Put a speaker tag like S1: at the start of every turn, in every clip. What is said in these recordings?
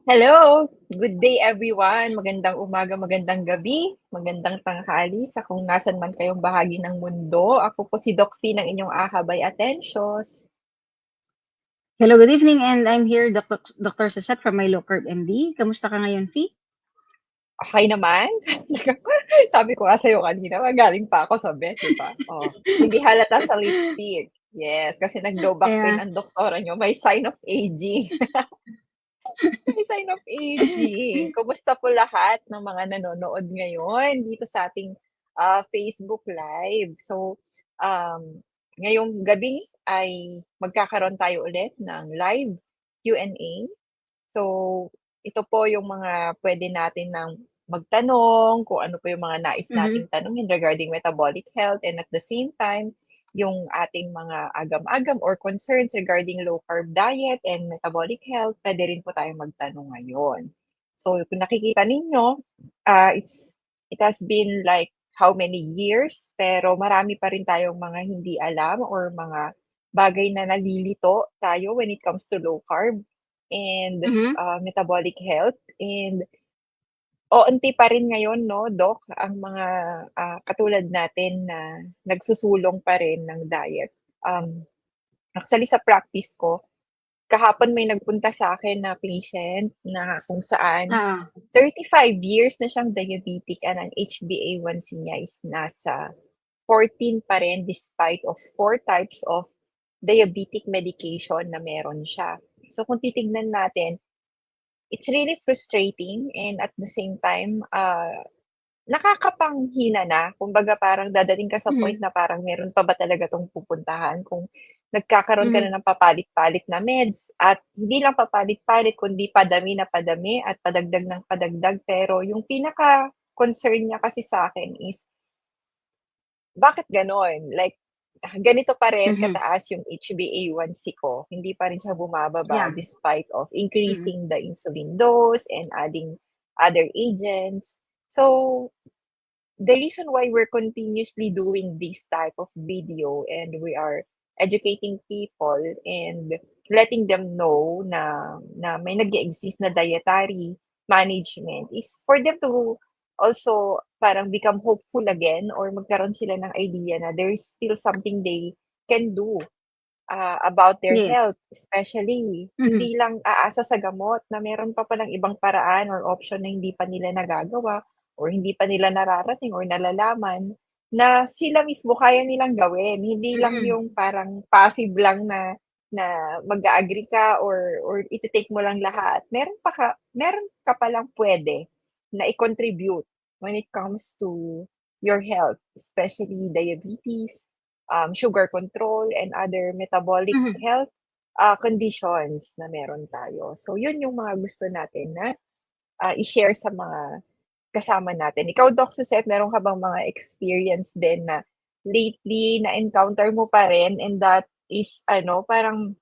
S1: Hello! Good day everyone! Magandang umaga, magandang gabi, magandang tanghali sa kung nasan man kayong bahagi ng mundo. Ako po si Doc Fee ng inyong Ahabay Atensyos.
S2: Hello, good evening, and I'm here, Dr. Sasat from my Low Carb MD. Kamusta ka ngayon, Fee?
S1: Okay naman? Sabi ko nga sa'yo kanina, magaling pa ako sa vet, di ba? Oh, hindi halata sa lipstick. Yes, kasi nag-low back pain
S2: Kaya,
S1: ang doktora nyo. May sign of aging. May sign of aging. Kumusta po lahat ng mga nanonood ngayon dito sa ating Facebook Live? So, ngayong gabi ay magkakaroon tayo ulit ng live Q&A. So, ito po yung mga pwede natin ng magtanong, kung ano po yung mga nais
S2: mhm,
S1: nating tanungin regarding metabolic health, and at the same time, yung ating mga agam-agam or concerns regarding low carb diet and metabolic health, pwede rin po tayong magtanong ngayon. So, kung nakikita ninyo, it has been like how many years, pero marami pa rin tayong mga hindi alam or mga bagay na nalilito tayo when it comes to low carb and
S2: mhm.
S1: metabolic health. And onti pa rin ngayon 'no, Doc, ang mga, katulad natin na nagsusulong pa rin ng diet. Actually sa practice ko, kahapon may nagpunta sa akin na patient na kung saan
S2: Ah,
S1: 35 years na siyang diabetic and ang HbA1c niya is nasa 14 pa rin despite of 4 types of diabetic medication na meron siya. So kung titignan natin, it's really frustrating and at the same time, nakakapanghina na. Kumbaga parang dadating ka sa point
S2: mhm,
S1: na parang meron pa ba talaga 'tong pupuntahan kung nagkakaroon ka
S2: mhm.
S1: na ng papalit-palit na meds at hindi lang papalit-palit kundi padami na padami at padagdag ng padagdag. Pero yung pinaka-concern niya kasi sa akin is bakit gano'n? Like, ganito pa rin
S2: Mhm.
S1: kataas yung HbA1c ko, hindi pa rin siya bumababa
S2: Yeah.
S1: despite of
S2: Mm.
S1: increasing the insulin dose and adding other agents. So, the reason why we're continuously doing this type of video and we are educating people and letting them know na may nag-e-exist na dietary management is for them to also parang become hopeful again or magkaroon sila ng idea na there is still something they can do about their
S2: Yes.
S1: health, especially
S2: Mhm,
S1: hindi lang aasa sa gamot na meron pa palang ibang paraan or option na hindi pa nila nagagawa or hindi pa nila nararating or nalalaman na sila mismo kaya nilang gawin. Hindi lang
S2: mm.
S1: yung parang passive lang na mag-a-agree ka or ite-take mo lang lahat. Meron ka palang pwede na i-contribute when it comes to your health, especially diabetes, sugar control, and other metabolic
S2: Mhm.
S1: health conditions na meron tayo. So, yun yung mga gusto natin na i-share sa mga kasama natin. Ikaw, Doc Suzette, meron ka bang mga experience din na lately na-encounter mo pa rin and that is ano, parang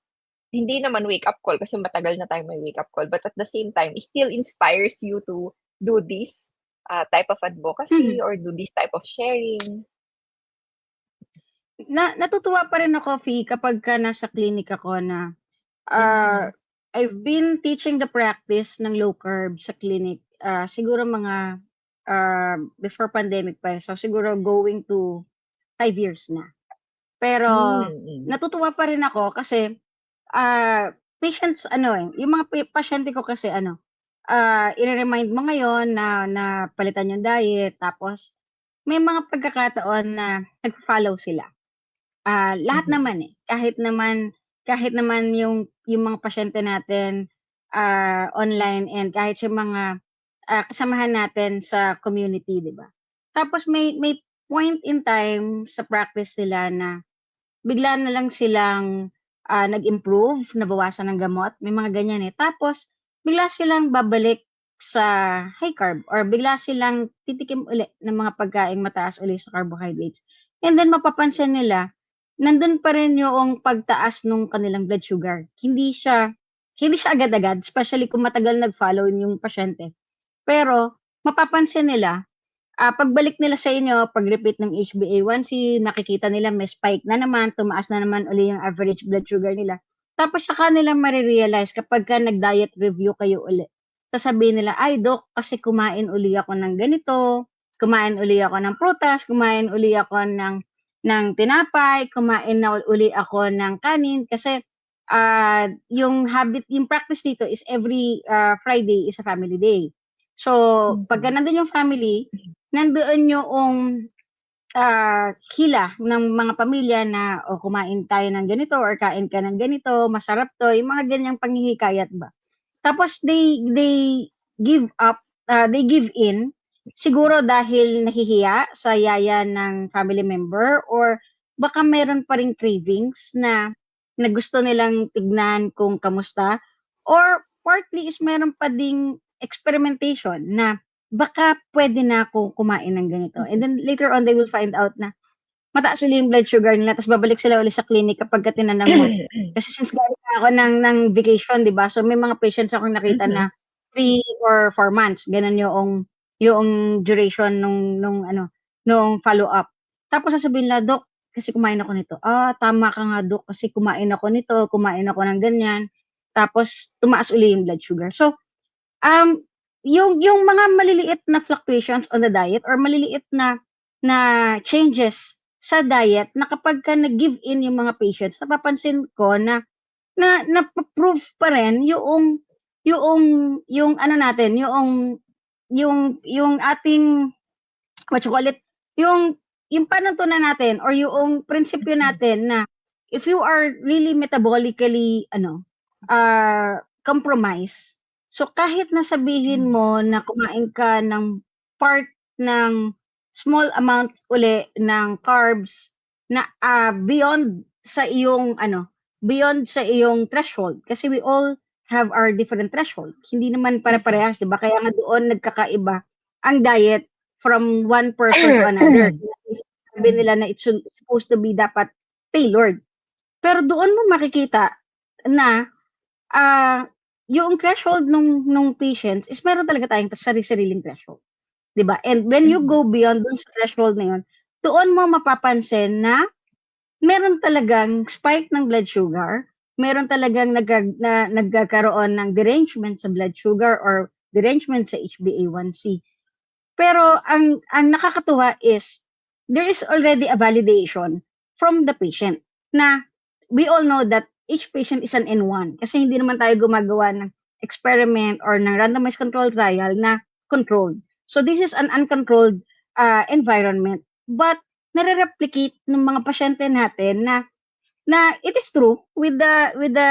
S1: hindi naman wake up call kasi matagal na tayong may wake up call, but at the same time, it still inspires you to do this type of advocacy
S2: Mhm.
S1: or do this type of sharing?
S2: Natutuwa pa rin ako, Fee, kapagka nasa clinic ako na, ah,
S1: Mhm.
S2: I've been teaching the practice ng low carb sa clinic, siguro mga, before pandemic pa, so siguro going to 5 years na. Pero
S1: Mm.
S2: natutuwa pa rin ako kasi, patients ano, eh, yung mga pasyente ko kasi ano, ire-remind mo ngayon na palitan yung diet tapos may mga pagkakataon na nagfo-follow sila. Lahat
S1: Mhm.
S2: naman, eh, kahit naman yung mga pasyente natin, online and kahit yung mga, kasamahan natin sa community, 'di ba? Tapos may point in time sa practice sila na bigla na lang silang, nag-improve, nabawasan ng gamot, may mga ganyan, eh. Tapos bigla silang babalik sa high carb or bigla silang titikim uli ng mga pagkaing mataas uli sa carbohydrates. And then mapapansin nila, nandun pa rin yoong pagtaas nung kanilang blood sugar. Hindi siya agad-agad, especially kung matagal nag-follow yung pasyente. Pero mapapansin nila, pagbalik nila sa inyo, pag-repeat ng HbA1c, nakikita nila may spike na naman, tumaas na naman uli yung average blood sugar nila. Tapos saka nila mare-realize kapagka nag-diet review kayo uli. sasabihin nila, "Ay Dok, kasi kumain uli ako ng ganito, kumain uli ako ng prutas, kumain uli ako ng tinapay, kumain na uli ako ng kanin." Kasi, yung practice dito is every, Friday is a family day. So, pagka
S1: Mhm.
S2: nandun yung family, nandoon yoong hila ng mga pamilya na, "O kumain tayo ng ganito or kain ka ng ganito, masarap 'to," yung mga ganyang panghihikayat ba. Tapos they give up, they give in, siguro dahil nahihiya sa yaya ng family member or baka meron pa ring cravings na gusto nilang tignan kung kamusta or partly is meron pa ding experimentation na baka puwede na akong kumain ng ganito and
S1: Mhm.
S2: then later on they will find out na mataas uli yung blood sugar nila ta's babalik sila uli sa clinic kapagka tinanong mo. Kasi since galing nga ako ng vacation 'di ba, so may mga patients akong nakita
S1: Mhm.
S2: na 3 or 4 months gano'n yoong duration nung ano, nung follow-up. Tapos sasabihin nila, "Dok, kasi kumain ako nito." "Ah, tama ka nga Dok, kasi kumain ako nito, kumain ako ng ganyan." Tapos tumaas uli yung blood sugar. So, Um, yung mga maliliit na fluctuations on the diet or maliliit na changes sa diet na kapagka nag-give in yung mga patients napapansin ko na napo-prove pa rin yoong yung ano natin, yung ating what you call it, yung yung panuntunan natin or yung prinsipyo
S1: Mhm.
S2: natin na if you are really metabolically ano, compromise, so kahit na sabihin
S1: Mhm.
S2: mo na kumain ka ng part ng small amount uli ng carbs na, beyond sa iyong ano, beyond sa iyong threshold kasi we all have our different threshold. Hindi naman
S1: Mhm.
S2: pare-parehas 'di ba, kaya nga doon nagkakaiba ang diet from one person to another. Sabi
S1: Mhm.
S2: nila na it's supposed to be dapat tailored. Pero doon mo makikita na, ah, yung threshold nung patients is meron talaga tayong sari-sariling threshold, 'di ba? And when you
S1: Mhm.
S2: go beyond dun sa threshold na yun, doon mo mapapansin na meron talagang spike ng blood sugar, meron talagang nagkakaroon ng derangement sa blood sugar or derangement sa HbA1c. Pero ang nakakatuwa is there is already a validation from the patient na we all know that each patient is an N1 kasi hindi naman tayo gumagawa ng experiment or ng randomized controlled trial na controlled. So this is an uncontrolled, environment but nare-replicate ng mga pasyente natin na it is true with the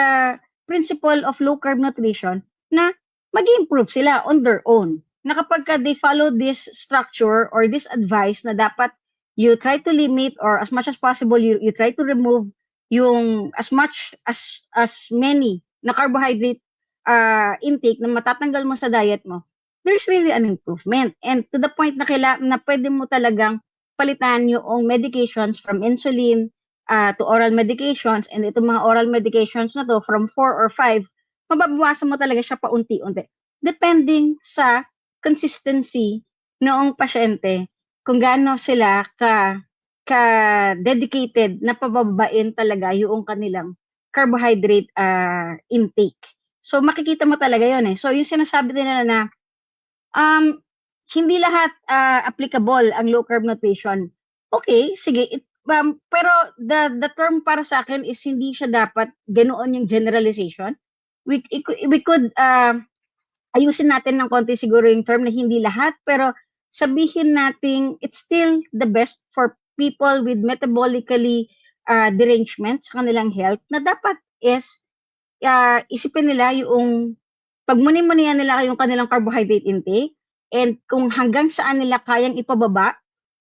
S2: principle of low carb nutrition na mag-i-improve sila on their own. Na kapagka they follow this structure or this advice na dapat you try to limit or as much as possible you try to remove yung as much as many na carbohydrate intake na matatanggal mo sa diet mo, there's really an improvement. And to the point na pwede mo talagang palitan yung medications from insulin to oral medications and itong mga oral medications na 'to from 4 or 5 mababawasan mo talaga siya paunti-unti. Depending sa consistency noong pasyente kung gaano sila ka-dedicated na pababain talaga yung kanilang carbohydrate, intake. So makikita mo talaga yun, eh. So yung sinasabi nila na, um, hindi lahat, applicable ang low carb nutrition. Okay, sige pero the term para sa'kin is hindi siya dapat ganoon yung generalization. We could, ayusin natin ng konti siguro yung term na hindi lahat, pero sabihin nating it's still the best for people with metabolically, derangement sa kanilang health na dapat is, isipin nila yung pagmuni-munihan nila yung kanilang carbohydrate intake and kung hanggang saan nila kayang ipababa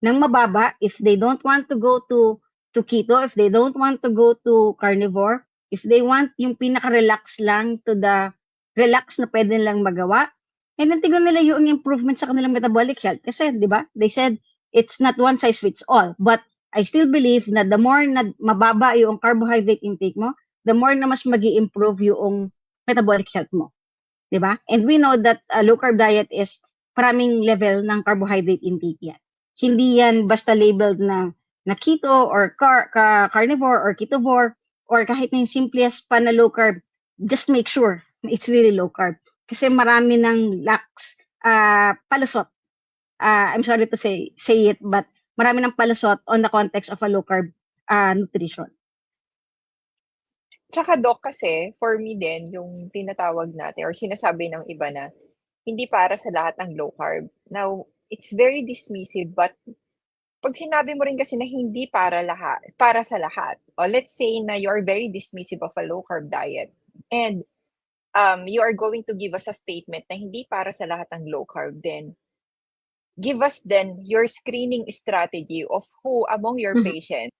S2: ng mababa if they don't want to go to keto, if they don't want to go to carnivore, if they want yung pinaka-relax lang to the relax na pwede nilang magawa, and then tignan nila yung improvement sa kanilang metabolic health. Kasi, di ba, they said it's not one size fits all. But I still believe na the more na mababa yung carbohydrate intake mo, the more na mas mag improve yung metabolic health mo. 'Di ba? And we know that low carb diet is maraming level ng carbohydrate intake yan. Hindi yan basta labeled na keto or carnivore or ketovore or kahit na yung simplest pa na low carb, just make sure it's really low carb. kasi marami ng lacks, palusot. I'm sorry to say it, but marami ng palusot on the context of a low carb nutrition.
S1: Tsaka Doc kasi, for me din, yung tinatawag natin or sinasabi ng iba na hindi para sa lahat ng low carb. Now, it's very dismissive, but 'pag sinabi mo rin kasi na hindi para sa lahat, o let's say na you're very dismissive of a low carb diet and, you are going to give us a statement na hindi para sa lahat ng low carb, then give us then your screening strategy of who among your
S2: Mhm,
S1: patients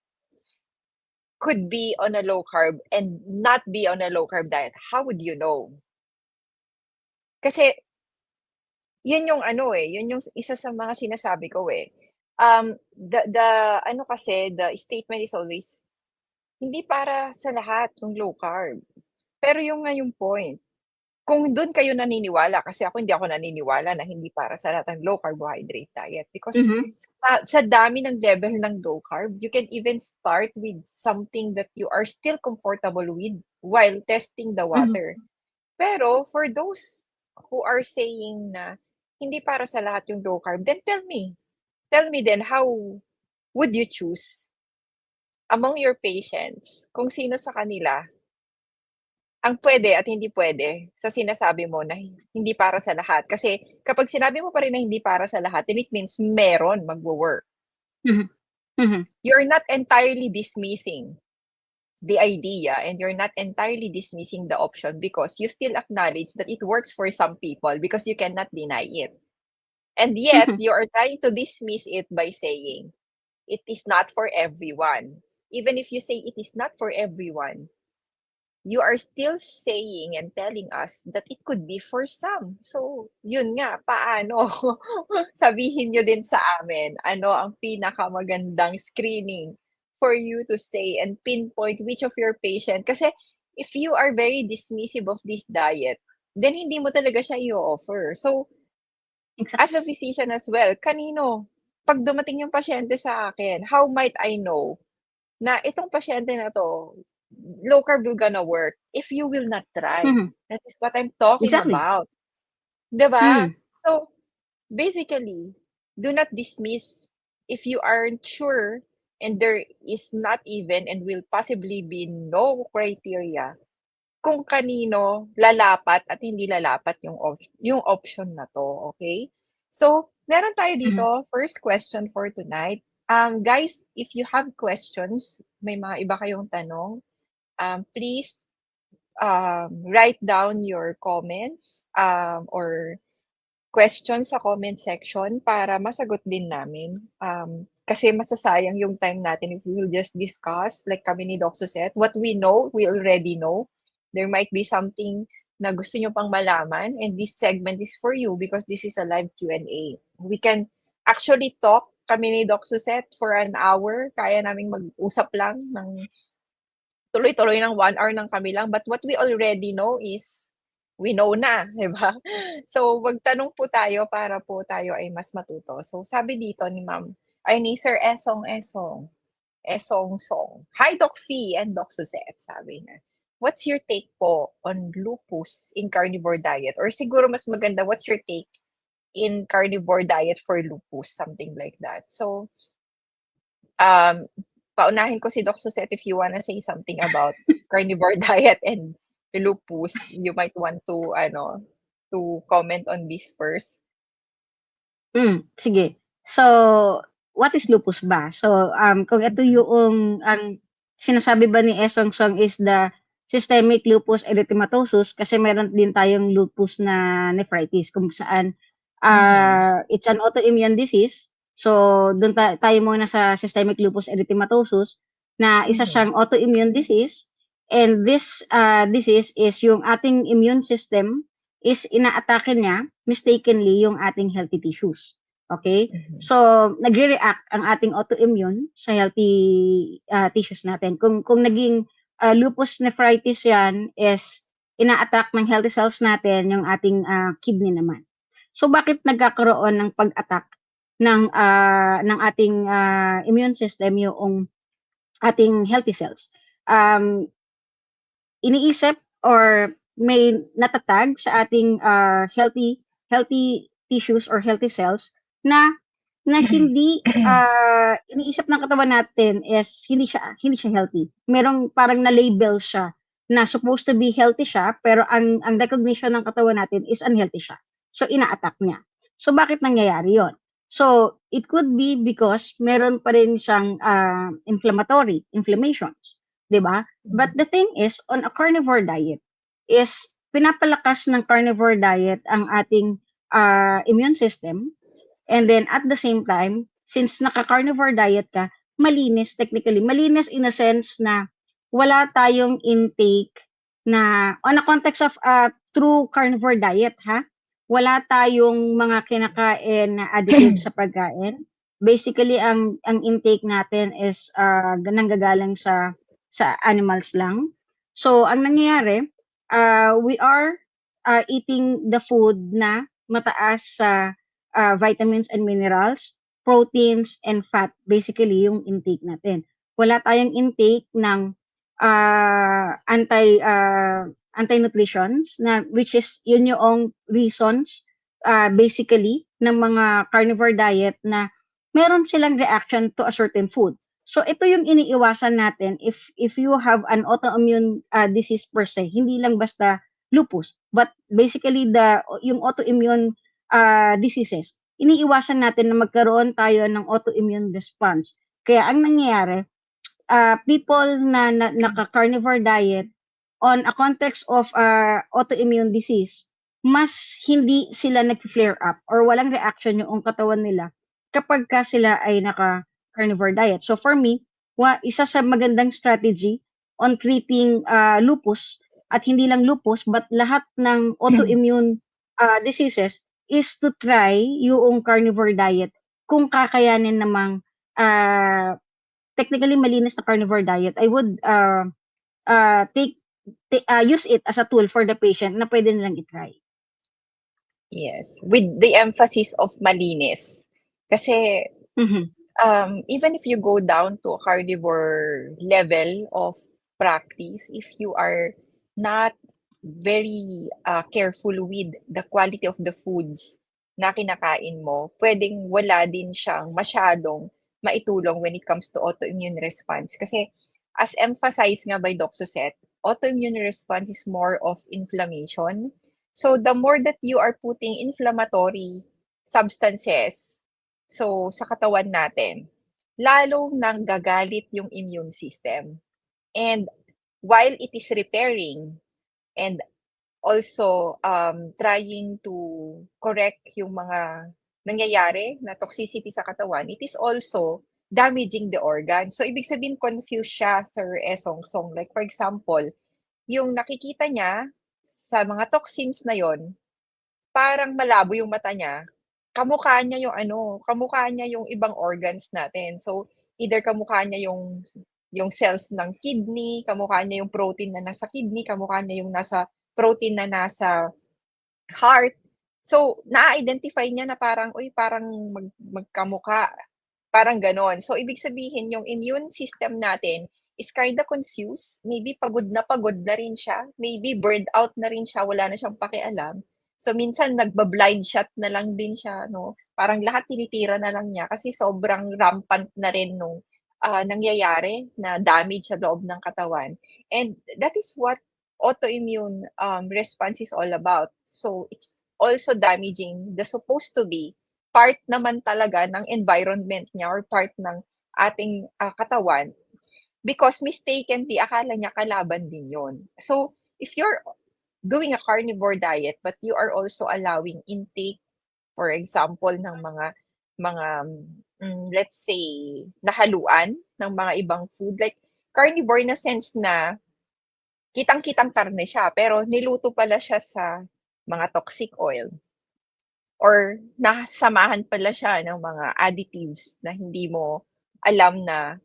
S1: could be on a low carb and not be on a low carb diet. How would you know? Kasi yun yung ano, yun yung isa sa mga sinasabi ko, eh. The ano kasi, the statement is always, hindi para sa lahat yung low carb. Pero yung nga yung point, kung dun kayo naniniwala, kasi ako hindi ako naniniwala na hindi para sa lahat ng low carbohydrate diet because
S2: mhm,
S1: sa dami ng level ng low carb, you can even start with something that you are still comfortable with while testing the
S2: mhm.
S1: water. Pero for those who are saying na hindi para sa lahat yung low carb, then tell me then how would you choose among your patients kung sino sa kanila ang puwede at hindi puwede sa sinasabi mo na hindi para sa lahat? Kasi kapag sinabi mo pa rin na hindi para sa lahat, then it means meron magwo-work.
S2: Mhm, mhm,
S1: You're not entirely dismissing the idea and you're not entirely dismissing the option because you still acknowledge that it works for some people because you cannot deny it. And yet,
S2: mhm,
S1: you are trying to dismiss it by saying it is not for everyone. Even if you say it is not for everyone, you are still saying and telling us that it could be for some. So, yun nga, paano? Sabihin nyo din sa amin, ano ang pinakamagandang screening for you to say and pinpoint which of your patient. Kasi if you are very dismissive of this diet, then hindi mo talaga siya i-offer. So, as
S2: exactly.
S1: a physician as well, kanino? Pag dumating yung pasyente sa akin, how might I know na itong pasyente na 'to, low carb will gonna work if you will not try.
S2: Mhm,
S1: That is what I'm talking
S2: exactly.
S1: about, 'di ba?
S2: Mm,
S1: So, basically, do not dismiss if you aren't sure and there is not even and will possibly be no criteria kung kanino lalapat at hindi lalapat yung option na 'to, okay? So, meron tayo dito,
S2: mhm,
S1: first question for tonight. Guys, if you have questions, may mga iba kayong tanong, please, write down your comments, or questions sa comment section para masagot din namin. Kasi masasayang yung time natin if we will just discuss, like kami ni Doc Suzette, what we know, we already know. There might be something na gusto nyo pang malaman and this segment is for you because this is a live Q&A. We can actually talk kami ni Doc Suzette for an hour. Kaya naming mag-usap lang ng tuloy-tuloy ng 1 hour ng kami lang. But what we already know is, we know na, 'di ba? So, magtanong po tayo para po tayo ay mas matuto. So, sabi dito ni Ma'am ay ni Sir Esong Song. "Hi Doc Fee and Doc Suzette," sabi niya. "What's your take po on lupus in carnivore diet?" Or siguro mas maganda, "What's your take in carnivore diet for lupus?" Something like that. So, Um, paunahin ko si Doc Suzette if you wanna say something about carnivore diet and lupus, you might want to ano, to comment on this first.
S2: sige. So, what is lupus ba? So, kung ito
S1: Mm,
S2: yung ang sinasabi ba ni Esong Song is the systemic lupus erythematosus kasi meron din tayong lupus na nephritis kung saan,
S1: mhm,
S2: it's an autoimmune disease. So, dun tayo muna sa systemic lupus erythematosus na isa
S1: mhm,
S2: siyang autoimmune disease and this, disease is yung ating immune system is inaatake niya mistakenly yung ating healthy tissues, okay?
S1: mhm,
S2: So, nagre-react ang ating autoimmune sa healthy, tissues natin. Kung naging, lupus nephritis 'yan is ina-attack ng healthy cells natin yung ating, kidney naman. So, bakit nagkakaroon ng pag-attack ng ating, immune system yoong ating healthy cells? Um, iniisip or may natatag sa ating healthy tissues or healthy cells na hindi iniisip ng katawan natin is hindi siya healthy. Merong parang na-label siya na supposed to be healthy siya, pero ang recognition ng katawan natin is unhealthy siya. So ina-attack niya. So bakit nangyayari 'yon? So it could be because meron pa rin siyang inflammations, 'di ba? But the thing is, on a carnivore diet is pinapalakas ng carnivore diet ang ating immune system. And then at the same time, since naka-carnivore diet ka, malinis technically. Malinis in a sense na wala tayong intake na on a context of true carnivore diet, ha? Wala tayong mga kinakain na additive sa pagkain. Basically, ang intake natin is nanggagaling sa animals lang. So, ang nangyayari, we are eating the food na mataas sa vitamins and minerals, proteins, and fat. Basically, yung intake natin. Wala tayong intake ng anti-nutritions na which is yun yung reasons basically ng mga carnivore diet na meron silang reaction to a certain food. So ito yung iniiwasan natin if you have an autoimmune disease per se, hindi lang basta lupus, but basically yung autoimmune diseases. Iniiwasan natin na magkaroon tayo ng autoimmune response. Kaya ang nangyayari, people na naka-carnivore diet on a context of autoimmune disease, mas hindi sila nag-flare up or walang reaction yung katawan nila kapag ka sila ay naka-carnivore diet. So for me, isa sa magandang strategy on treating lupus, at hindi lang lupus, but lahat ng autoimmune diseases is to try yung carnivore diet kung kakayanin namang technically malinis na carnivore diet. I would use it as a tool for the patient na pwede nilang i-try.
S1: Yes, with the emphasis of malinis. Kasi even if you go down to a carnivore level of practice, if you are not very careful with the quality of the foods na kinakain mo, pwedeng wala din siyang masyadong maitulong when it comes to autoimmune response. Kasi as emphasized nga by Doc Suzette, autoimmune response is more of inflammation. So the more that you are putting inflammatory substances sa katawan natin, lalong nanggagalit yung immune system. And while it is repairing and also trying to correct yung mga nangyayari na toxicity sa katawan, it is also damaging the organ. So, ibig sabihin, confused siya, Sir Esong Song. Like, for example, yung nakikita niya sa mga toxins na yon, parang malabo yung mata niya, kamukha niya yung ibang organs natin. So, either kamukha niya yung cells ng kidney, kamukha niya yung protein na nasa kidney, kamukha niya yung nasa protein na nasa heart. So, na-identify niya na parang, uy, parang magkamukha. Parang ganon. So, ibig sabihin, yung immune system natin is kinda confused. Maybe pagod na rin siya. Maybe burned out na rin siya. Wala na siyang pakialam. So, minsan nagba-blind shot na lang din siya, no? Parang lahat tinitira na lang niya kasi sobrang rampant na rin nung nangyayari na damage sa loob ng katawan. And that is what autoimmune response is all about. So, it's also damaging the supposed to be part naman talaga ng environment niya or part ng ating katawan because mistakenly akala niya kalaban din yon. So, if you're doing a carnivore diet but you are also allowing intake, for example, ng mga let's say, nahaluan ng mga ibang food, like carnivore na sense na kitang-kitang karne siya, pero niluto pala siya sa mga toxic oil or nasamahan pala siya ng mga additives na hindi mo alam na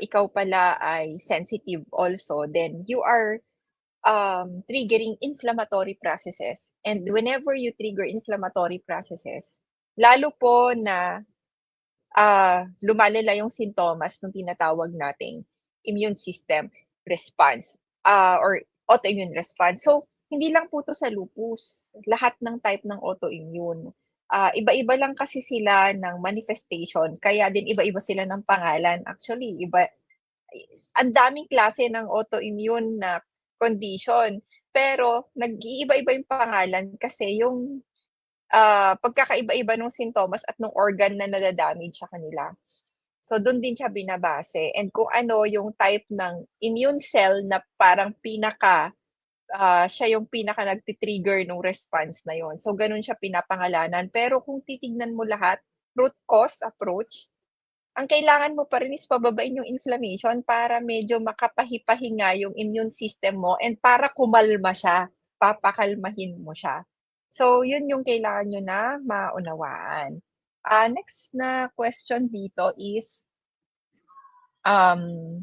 S1: ikaw pala ay sensitive also, then you are triggering inflammatory processes. And whenever you trigger inflammatory processes, lalo po na lumalala yung sintomas ng tinatawag nating immune system response or autoimmune response. So, hindi lang po 'to sa lupus, lahat ng type ng autoimmune. Iba-iba lang kasi sila ng manifestation kaya din iba-iba sila ng pangalan. Actually, ang daming klase ng autoimmune na condition, pero nag-iiba-iba yung pangalan kasi yung, pagkakaiba-iba nung sintomas at nung organ na nada-damage sa kanila. So, dun din siya binabase and kung ano yung type ng immune cell na parang siya yung pinaka nagti-trigger nung response na yon. So, ganun siya pinapangalanan. Pero kung titignan mo lahat, root cause approach, ang kailangan mo pa rin is pababain yung inflammation para medyo makapahi-pahinga yung immune system mo and para kumalma siya, papakalmahin mo siya. So, yun yung kailangan nyo na maunawaan. Next na question dito is, um,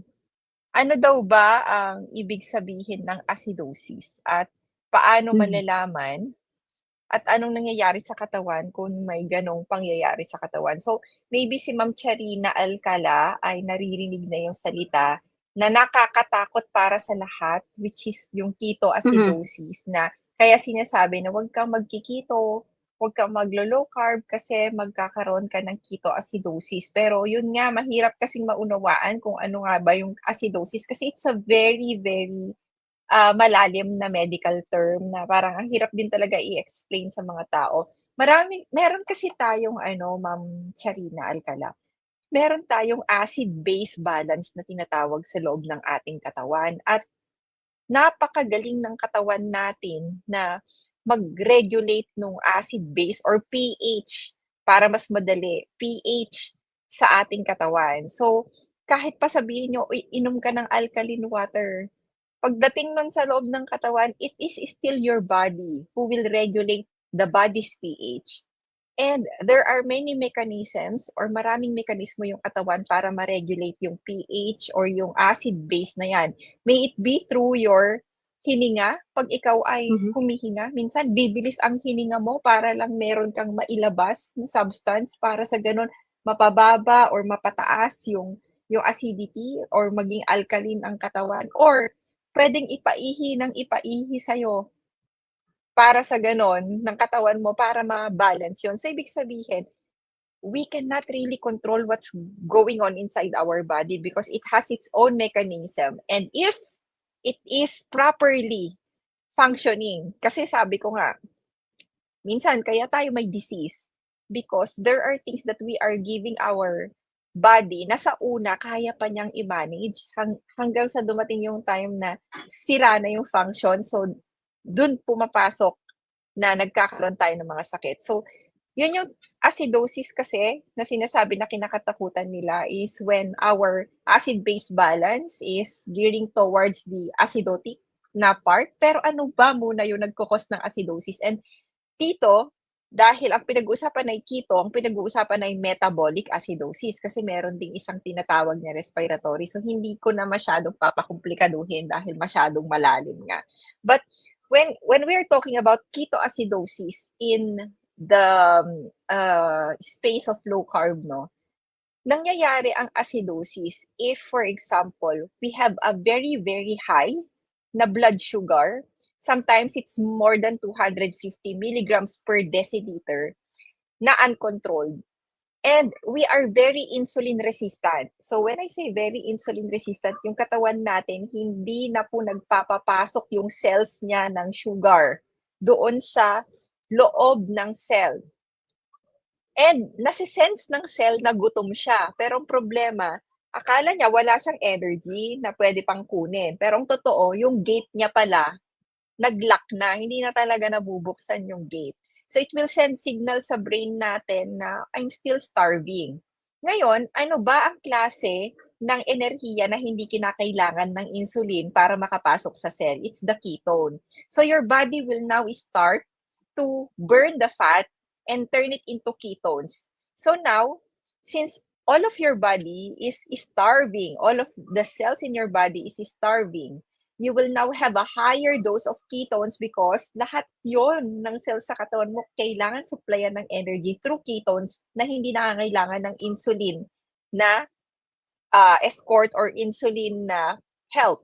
S1: ano daw ba ang ibig sabihin ng acidosis at paano
S2: Mhm.
S1: malalaman at anong nangyayari sa katawan kung may ganong pangyayari sa katawan? So, maybe si Ma'am Charina Alcala ay naririnig na yung salita na nakakatakot para sa lahat, which is yung
S2: Mhm.
S1: ketoacidosis na kaya sinasabi na huwag kang magkikito, huwag kang maglo-low carb kasi magkakaroon ka ng ketoacidosis. Pero yun nga, mahirap kasing maunawaan kung ano nga ba yung acidosis kasi it's a very, very malalim na medical term na parang ang hirap din talaga i-explain sa mga tao. Meron kasi tayong ano, Ma'am Charina Alcala, meron tayong acid-base balance na tinatawag sa loob ng ating katawan at napakagaling ng katawan natin na mag-regulate nung acid base or pH para mas madali, pH sa ating katawan. So, kahit pa sabihin niyo, "Uy, inom ka ng alkaline water." Pagdating nun sa loob ng katawan, it is still your body who will regulate the body's pH. And there are many mechanisms or maraming mekanismo yung katawan para ma-regulate yung pH or yung acid base na yan. May it be through your hininga, 'pag ikaw ay
S2: Mhm.
S1: humihinga, minsan bibilis ang hininga mo para lang meron kang mailabas na substance para sa gano'n mapababa or mapataas yung acidity or maging alkaline ang katawan or puwedeng ipaihi ng ipaihi sa'yo para sa gano'n ng katawan mo para ma-balance 'yun. So, ibig sabihin, we cannot really control what's going on inside our body because it has its own mechanism. And if it is properly functioning, kasi sabi ko nga, minsan kaya tayo may disease because there are things that we are giving our body na sa una kaya pa niyang i-manage hanggang sa dumating yung time na sira na yung function. So, dun pumapasok na nagkakaroon tayo ng mga sakit. So, yun yung acidosis kasi na sinasabi na kinakatakutan nila is when our acid-base balance is gearing towards the acidotic na part. Pero ano ba muna yung nagkukos ng acidosis? And dito, dahil ang pinag-uusapan ay keto, ang pinag-uusapan ay metabolic acidosis kasi meron ding isang tinatawag na respiratory. So, hindi ko na masyadong papakomplikaduhin dahil masyadong malalim nga. But when we are talking about ketoacidosis in the space of low carb, no, nangyayari ang acidosis if, for example, we have a very, very high na blood sugar. Sometimes it's more than 250 milligrams per deciliter na uncontrolled. And we are very insulin resistant. So when I say very insulin resistant, yung katawan natin, hindi na po nagpapapasok yung cells niya ng sugar doon sa loob ng cell. And nase-sense ng cell na gutom siya. Pero ang problema, akala niya wala siyang energy na pwede pang kunin. Pero ang totoo, yung gate niya pala, nag-lock na. Hindi na talaga nabubuksan yung gate. So it will send signal sa brain natin na I'm still starving. Ngayon, ano ba ang klase ng enerhiya na hindi kinakailangan ng insulin para makapasok sa cell? It's the ketone. So your body will now start to burn the fat and turn it into ketones. So now, since all of your body is starving, all of the cells in your body is starving, you will now have a higher dose of ketones because lahat yon ng cells sa katawan mo kailangan supplyan ng energy through ketones na hindi nangangailangan ng insulin na escort or insulin na help.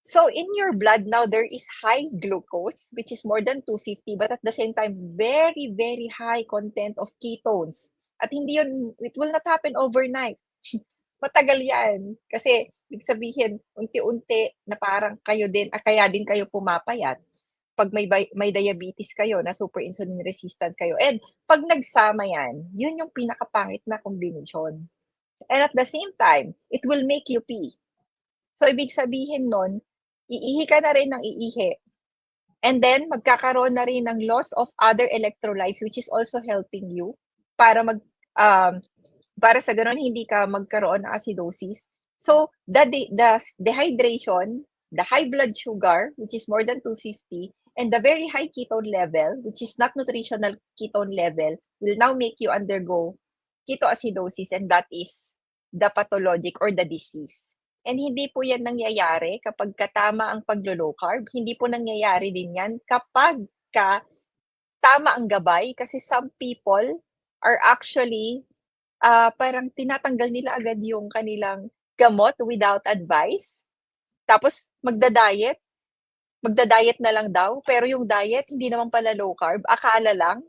S1: So in your blood now, there is high glucose, which is more than 250, but at the same time, very, very high content of ketones. At hindi yun, it will not happen overnight. Matagal yan. Kasi, ibig sabihin, unti-unti na parang kayo din, kaya din kayo pumapayat pag may diabetes kayo, na super insulin resistance kayo. And pag nagsama yan, yun yung pinakapangit na combination. And at the same time, it will make you pee. So, ibig sabihin nun, iihi ka na rin ng iihi. And then, magkakaroon na rin ng loss of other electrolytes, which is also helping you para para sa ganun hindi ka magkaroon ng acidosis. So, the dehydration, the high blood sugar, which is more than 250, and the very high ketone level, which is not nutritional ketone level, will now make you undergo ketoacidosis, and that is the pathologic or the disease. And hindi po yan nangyayari kapag katama ang paglo-low carb. Hindi po nangyayari din yan kapag tama ang gabay, kasi some people are actually parang tinatanggal nila agad yung kanilang gamot without advice. Tapos magda-diet na lang daw, pero yung diet hindi naman pala low carb, akala lang.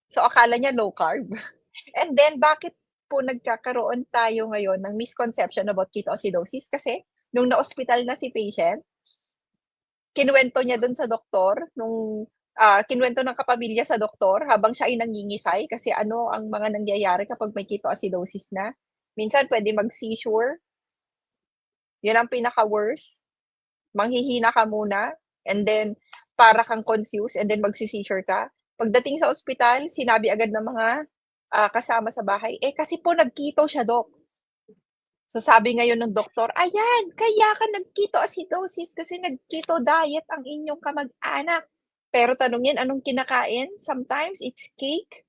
S1: So akala niya low carb. And then bakit po nagkakaroon tayo ngayon ng misconception about ketoacidosis? Kasi nung na-ospital na si patient, kinuwento niya dun sa doktor, kinuwento ng kapamilya sa doktor habang siya ay nangingisay kasi ano ang mga nangyayari kapag may ketoacidosis na. Minsan pwede mag-seizure, yun ang pinaka-worst. Manghihina ka muna, and then para kang confused, and then magsi-seizure ka. Pagdating sa ospital, sinabi agad ng mga kasama sa bahay, kasi po nag-keto siya, Doc. So sabi ngayon ng doktor, ayan, kaya ka nag-ketoacidosis kasi nag-keto diet ang inyong kamag-anak. Pero tanungin, anong kinakain? Sometimes it's cake.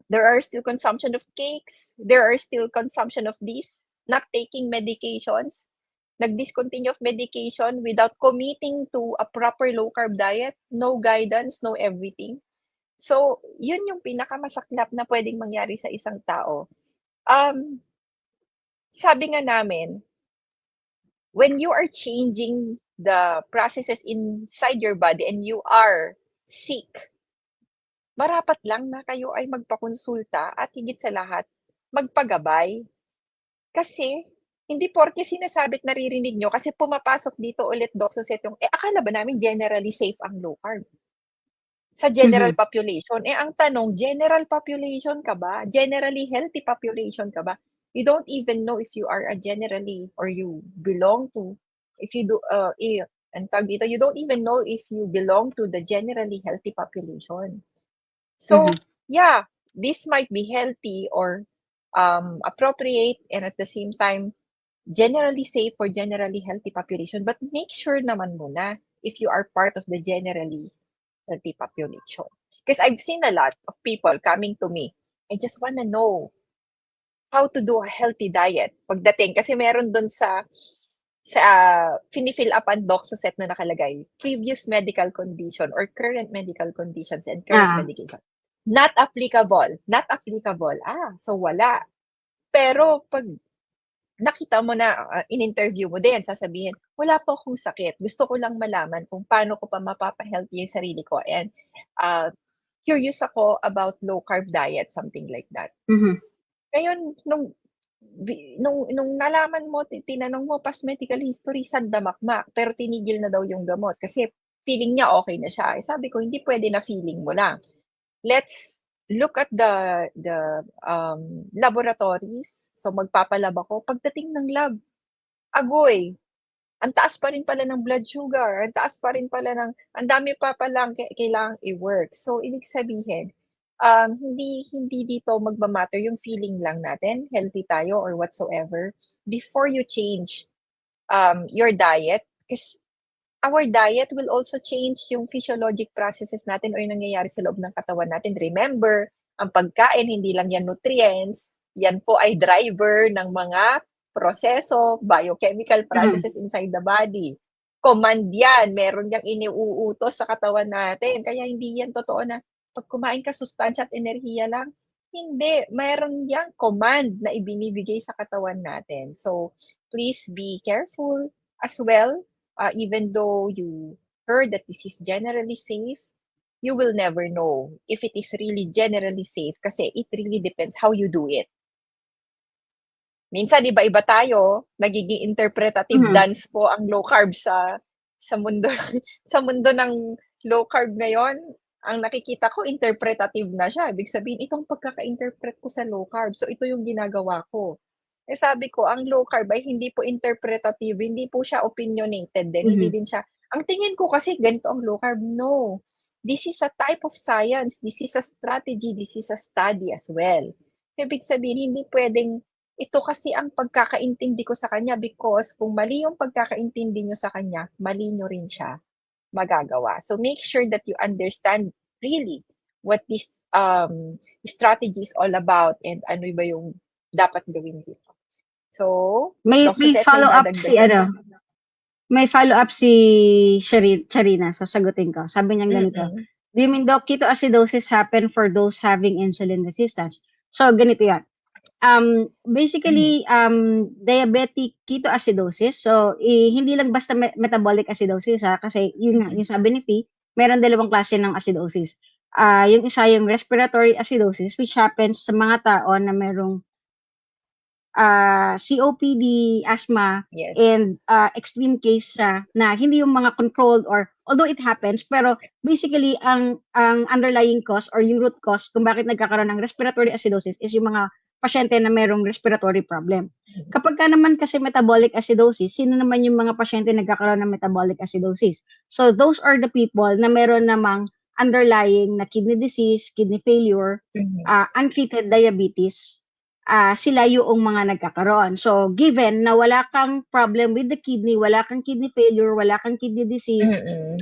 S1: There are still consumption of cakes. There are still consumption of this. Not taking medications. Nag-discontinue of medication without committing to a proper low-carb diet. No guidance, no everything. So, yun yung pinakamasaklap na pwedeng mangyari sa isang tao. Sabi nga namin, when you are changing the processes inside your body and you are sick, marapat lang na kayo ay magpakonsulta at higit sa lahat, magpagabay. Kasi, hindi porke sinasabit naririnig nyo, kasi pumapasok dito ulit, Doc Suset, yung, akala ba namin generally safe ang low carb? Sa general
S2: Mhm.
S1: population. Ang tanong, general population ka ba? Generally healthy population ka ba? You don't even know if you are a generally or you belong to, if you do, ang tawag dito, you don't even know if you belong to the generally healthy population. So,
S2: Mhm.
S1: yeah, this might be healthy or appropriate and at the same time, generally safe for generally healthy population. But make sure naman muna if you are part of the generally healthy population. Because I've seen a lot of people coming to me. I just want to know how to do a healthy diet pagdating. Kasi meron dun sa fini-fill up ang doc sa set na nakalagay, previous medical condition or current medical conditions and current
S2: Oo.
S1: medication. Not applicable. Not applicable. So wala. Pero pag nakita mo na, in-interview mo din, sasabihin, wala po akong sakit. Gusto ko lang malaman kung paano ko pa mapapa-healthy yung sarili ko. And curious ako about low carb diet, something like that.
S2: Mhm.
S1: Ngayon, nung nalaman mo, tinanong mo, past medical history, sandamakmak, pero tinigil na daw yung gamot kasi feeling niya okay na siya. Sabi ko, hindi pwede na feeling mo lang. Let's look at the laboratories. So magpapalab ako. Pagdating ng lab, agoy, ang taas pa rin pala ng blood sugar, ang taas pa rin pala ang dami pa palang kailangang i-work. So ibig sabihin, hindi dito magma-matter yung feeling lang natin, healthy tayo or whatsoever, before you change your diet. Kasi our diet will also change yung physiologic processes natin or yung nangyayari sa loob ng katawan natin. Remember, ang pagkain, hindi lang yan nutrients, yan po ay driver ng mga proseso, biochemical
S2: Mhm.
S1: processes inside the body. Command yan, meron yang iniuutos sa katawan natin. Kaya hindi yan totoo na pag kumain ka, sustansya at enerhiya lang. Hindi, meron yang command na ibinibigay sa katawan natin. So, please be careful. as well, even though you heard that this is generally safe, you will never know if it is really generally safe kasi it really depends how you do it. Minsan iba-iba tayo, nagiging interpretative
S2: Mhm.
S1: dance po ang low carb sa mundo sa mundo ng low carb ngayon. Ang nakikita ko interpretative na siya, ibig sabihin itong pagkaka-interpret ko sa low carb, so ito yung ginagawa ko. Eh, sabi ko ang low carb ay hindi po interpretative, hindi po siya opinionated din, hindi
S2: Mhm.
S1: din siya, ang tingin ko kasi ganito ang low carb, no. This is a type of science, this is a strategy, this is a study as well. Ibig sabihin hindi puwedeng ito kasi ang pagkakaintindi ko sa kanya because kung mali yung pagkakaintindi niyo sa kanya, mali niyo rin siya magagawa. So make sure that you understand really what this strategy is all about and ano ba yung dapat gawin dito. So,
S2: May
S1: Doc Suzette, may
S2: follow-up si
S1: dadagdag ka pa?
S2: may follow-up si Sharina, so sagutin ko. Sabi niya ganito,
S1: Mm.
S2: "Do you mean, Doc, ketoacidosis happen for those having insulin resistance?" So ganito 'yan.
S1: Mhm.
S2: Basically, diabetic ketoacidosis. So, hindi lang basta metabolic acidosis, kasi yun nga,
S1: Mm.
S2: yung sabi ni P, meron dalawang klase ng acidosis. Yung isa yung respiratory acidosis which happens sa mga tao na merong COPD, asthma,
S1: Yes.
S2: and extreme case siya na hindi yung mga controlled or although it happens, pero basically ang underlying cause or yung root cause kung bakit nagkakaroon ng respiratory acidosis is yung mga pasyente na merong respiratory problem.
S1: Mhm.
S2: Kapag ka naman kasi metabolic acidosis, sino naman yung mga pasyente nagkakaroon ng metabolic acidosis? So those are the people na meron namang underlying na kidney disease, kidney failure,
S1: Mhm.
S2: untreated diabetes, sila yung mga nagkakaroon. So, given na wala kang problem with the kidney, wala kang kidney failure, wala kang kidney disease,
S1: Mm.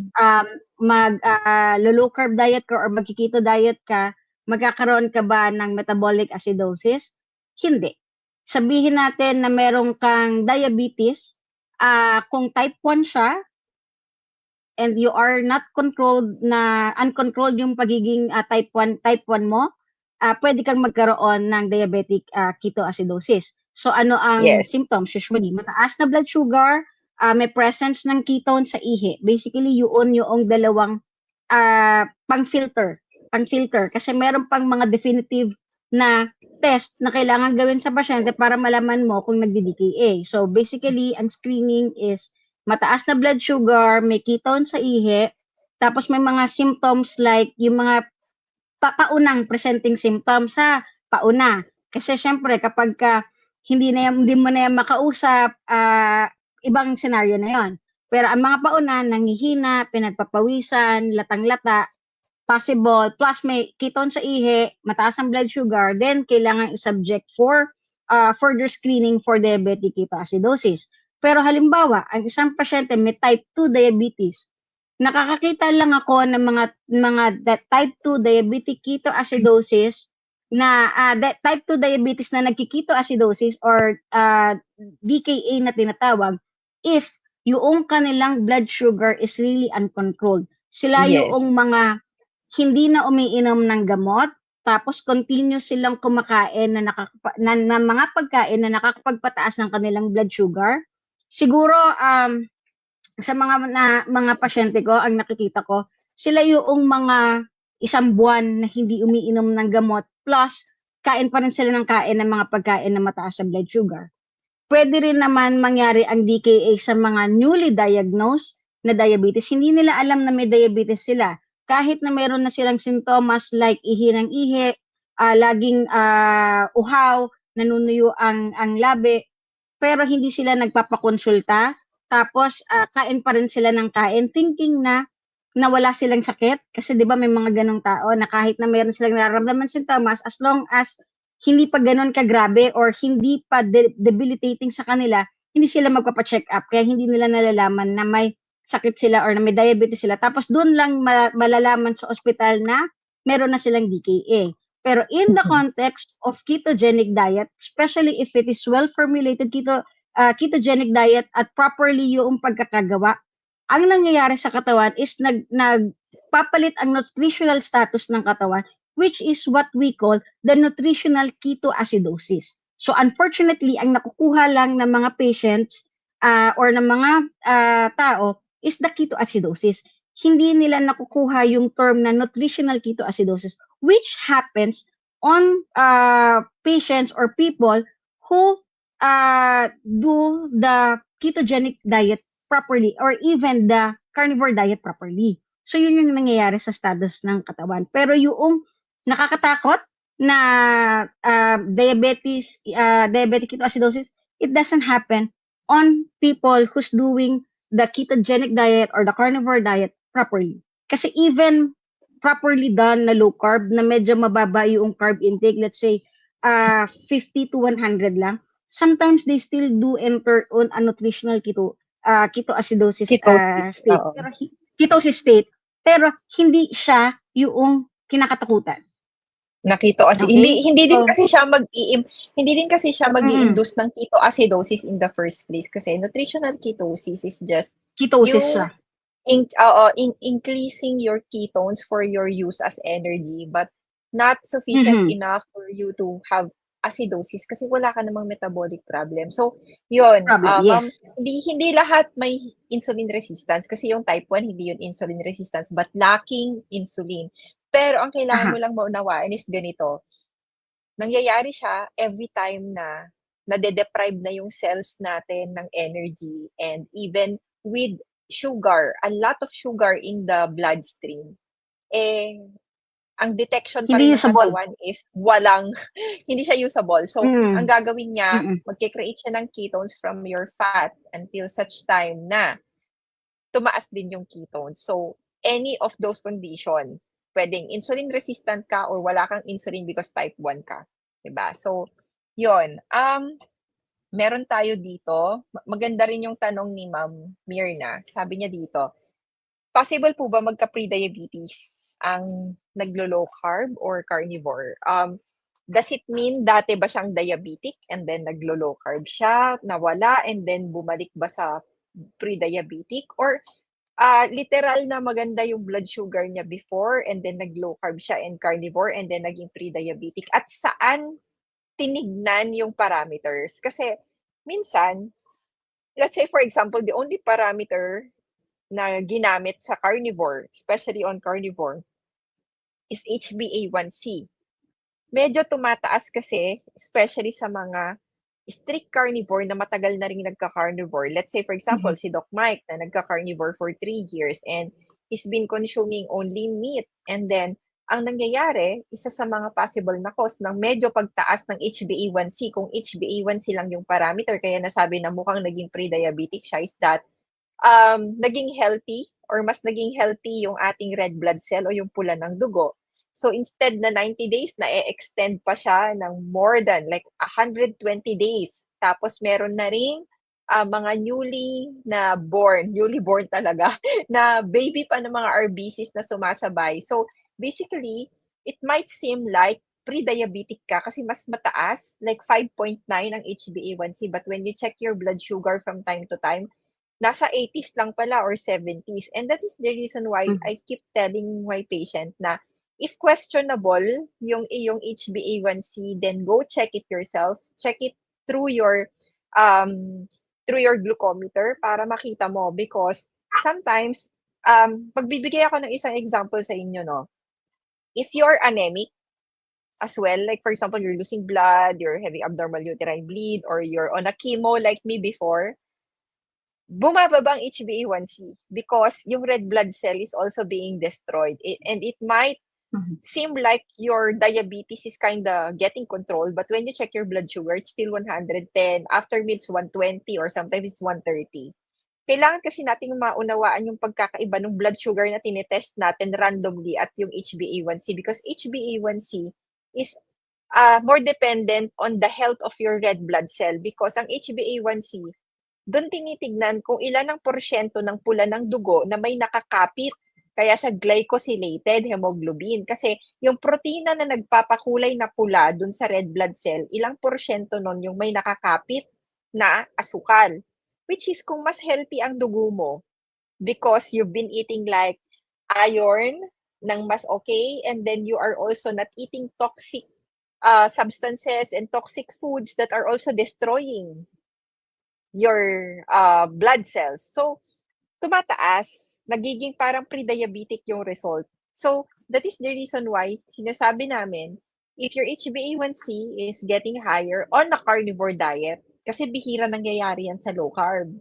S2: low carb diet ka or magki-keto diet ka, magkakaroon ka ba ng metabolic acidosis? Hindi. Sabihin natin na meron kang diabetes, kung type 1 siya and you are not controlled na uncontrolled yung pagiging type 1 mo, pwede kang magkaroon ng diabetic ketoacidosis. So ano ang
S1: Yes.
S2: symptoms usually? Mataas na blood sugar, may presence ng ketone sa ihi. Basically yun yung dalawang pang-filter kasi meron pang mga definitive na test na kailangan gawin sa pasyente para malaman mo kung nagdi-DKA. So basically ang screening is mataas na blood sugar, may ketone sa ihi, tapos may mga symptoms like yung mga paunang presenting symptoms pauna. Kasi siyempre kapagka hindi mo na yan makausap, ibang senaryo na yon. Pero ang mga pauna, nanghihina, pinagpapawisan, latang-lata, possible, plus may ketone sa ihi, mataas ang blood sugar, then kailangan i-subject for further screening for diabetic ketoacidosis. Pero halimbawa, ang isang pasyente may type 2 diabetes, nakakakita lang ako ng mga type 2 diabetic ketoacidosis na type 2 diabetes na nagki-ketoacidosis or DKA na tinatawag if yung kanilang blood sugar is really uncontrolled. Sila
S1: Yes.
S2: yung mga hindi na umiinom ng gamot, tapos continuous silang kumakain na mga pagkain na nakakapagpataas ng kanilang blood sugar. Siguro sa mga pasyente ko, ang nakikita ko, sila yung mga isang buwan na hindi umiinom ng gamot plus kain pa rin sila ng kain ng mga pagkain na mataas sa blood sugar. Pwede rin naman mangyari ang DKA sa mga newly diagnosed na diabetes. Hindi nila alam na may diabetes sila. Kahit na meron na silang sintomas like ihi ng ihi, laging uhaw, nanunuyo ang labi, pero hindi sila nagpapakonsulta. Tapos kain pa rin sila ng kain thinking na wala silang sakit. Kasi 'di ba may mga ganong tao na kahit na meron silang nararamdaman sintomas, as long as hindi pa gano'n kagrabe or hindi pa debilitating sa kanila, hindi sila magpapa-check up. Kaya hindi nila nalalaman na may sakit sila or na may diabetes sila. Tapos do'n lang malalaman sa ospital na meron na silang DKA. Pero in the
S1: Mhm.
S2: context of ketogenic diet, especially if it is well-formulated ketogenic diet at properly yung pagkakagawa, ang nangyayari sa katawan is nagpapalit ang nutritional status ng katawan, which is what we call the nutritional ketoacidosis. So unfortunately, ang nakukuha lang ng mga patients or ng mga tao is the ketoacidosis. Hindi nila nakukuha yung term na nutritional ketoacidosis, which happens on patients or people who do the ketogenic diet properly or even the carnivore diet properly. So yun yung nangyayari sa status ng katawan. Pero yung nakakatakot na diabetic ketoacidosis, it doesn't happen on people who's doing the ketogenic diet or the carnivore diet properly. Kasi even properly done na low carb, na medyo mababa yung carb intake, let's say 50 to 100 lang, sometimes they still do enter on a nutritional ketoacidosis
S1: Ketosis,
S2: state.
S1: oo.
S2: Pero ketosis state, pero hindi siya yung kinakatakutan.
S1: Okay? Hindi din
S2: So,
S1: kasi siya hindi din kasi siya mag-i-induce ng ketoacidosis in the first place kasi nutritional ketosis is just
S2: ketosis
S1: you
S2: siya.
S1: increasing your ketones for your use as energy but not sufficient enough for you to have acidosis kasi wala ka namang metabolic problem. So, yun, ma'am,
S2: Yes.
S1: hindi lahat may insulin resistance kasi yung type 1 hindi yun insulin resistance but lacking insulin. Pero ang kailangan mo lang maunawaan is ganito. Nangyayari siya every time na nade-deprive na yung cells natin ng energy and even with sugar, a lot of sugar in the bloodstream, ang detection pa
S2: Hindi
S1: rin ng
S2: usable.
S1: katawan is hindi siya usable. So, ang gagawin niya, magke-create siya ng ketones from your fat until such time na tumaas din yung ketones. So, any of those condition, pwedeng insulin resistant ka or wala kang insulin because type 1 ka. Diba? So, yun. Meron tayo dito. Maganda rin yung tanong ni Ma'am Mirna. Sabi niya dito, possible po ba magka-prediabetes ang naglo-low carb or carnivore? Does it mean dati ba siyang diabetic and then naglo-low carb siya, nawala, and then bumalik ba sa pre-diabetic? Or literal na maganda yung blood sugar niya before and then nag-low carb siya and carnivore and then naging pre-diabetic? At saan tinignan yung parameters? Kasi minsan, let's say for example, the only parameter na ginamit sa carnivore, especially on carnivore, is HbA1c. Medyo tumataas kasi, especially sa mga strict carnivore na matagal na ring nagka-carnivore. Let's say, for example, si Doc Mike na nagka-carnivore for 3 years and he's been consuming only meat. And then, ang nangyayari, isa sa mga possible na cause ng medyo pagtaas ng HbA1c, kung HbA1c lang yung parameter, kaya nasabi na mukhang naging pre-diabetic siya, is that naging healthy or mas naging healthy yung ating red blood cell o yung pula ng dugo. So instead na 90 days, na-extend pa siya ng more than like 120 days. Tapos meron na ring mga newly born talaga, na baby pa ng mga RBCs na sumasabay. So basically, it might seem like pre-diabetic ka kasi mas mataas, like 5.9 ang HbA1c. But when you check your blood sugar from time to time, nasa 80s lang pala or 70s. And that is the reason why I keep telling my patient na if questionable yung iyong HbA1c, then go check it yourself. Check it through your glucometer para makita mo because sometimes pagbibigay ako ng isang example sa inyo, no. If you're anemic as well, like for example, you're losing blood, you're having abnormal uterine bleed, or you're on a chemo like me before, bumababa ang HbA1c because yung red blood cell is also being destroyed. And it might seem like your diabetes is kind of getting controlled, but when you check your blood sugar, it's still 110. After meals, 120 or sometimes it's 130. Kailangan kasi nating maunawaan yung pagkakaiba ng blood sugar na tinetest natin randomly at yung HbA1c because HbA1c is more dependent on the health of your red blood cell because ang HbA1c, doon tinitignan kung ilan ang porsyento ng pula ng dugo na may nakakapit. Kaya siya glycosylated hemoglobin. Kasi yung protina na nagpapakulay na pula doon sa red blood cell, ilang porsyento nun yung may nakakapit na asukal. Which is kung mas healthy ang dugo mo because you've been eating like iron ng mas okay and then you are also not eating toxic substances and toxic foods that are also destroying your blood cells. So, tumataas, nagiging parang pre-diabetic yung result. So, that is the reason why sinasabi namin, if your HbA1c is getting higher on a carnivore diet, kasi bihira nangyayari yan sa low carb,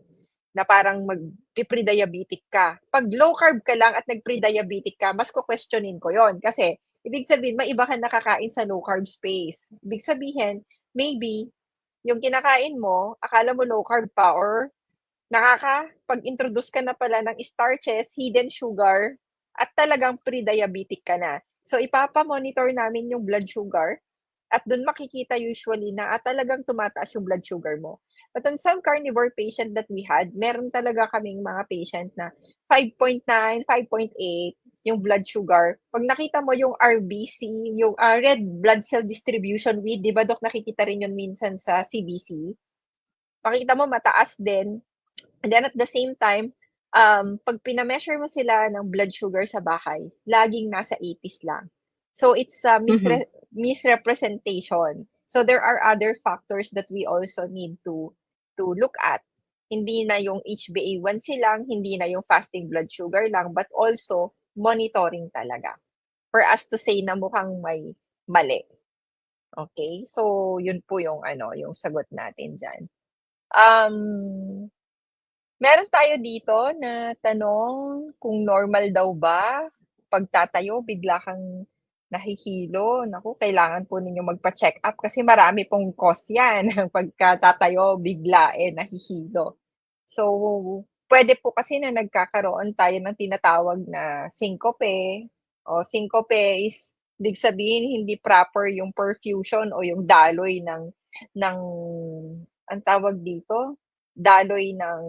S1: na parang mag-pre-diabetic ka. Pag low carb ka lang at nag-pre-diabetic ka, mas ko-questionin ko yon. Kasi, ibig sabihin, may iba kang nakakain sa low carb space. Ibig sabihin, maybe, yung kinakain mo, akala mo low carb pa or pag-introduce ka na pala ng starches, hidden sugar, at talagang pre-diabetic ka na. So, ipapamonitor namin yung blood sugar at doon makikita usually na talagang tumataas yung blood sugar mo. But on some carnivore patient that we had, meron talaga kaming mga patient na 5.9, 5.8 yung blood sugar. Pag nakita mo yung RBC, yung red blood cell distribution with, di ba Dok, nakikita rin yun minsan sa CBC? Makita mo mataas din. And then at the same time, pag pina-measure mo sila ng blood sugar sa bahay, laging nasa 80s lang. So it's a
S2: Mhm.
S1: misrepresentation. So there are other factors that we also need to look at. Hindi na yung HbA1c lang, hindi na yung fasting blood sugar lang, but also monitoring talaga for us to say na mukhang may mali. Okay? So yun po yung yung sagot natin diyan. Meron tayo dito na tanong kung normal daw ba pagtatayo bigla kang nahihilo. Naku, kailangan po ninyong magpa-check-up kasi marami pong cause 'yan pagka tatayo bigla, nahihilo. So, puwede po kasi na nagkakaroon tayo ng tinatawag na syncope o syncope is ibig sabihin hindi proper yung perfusion o yung daloy ng ang tawag dito, daloy ng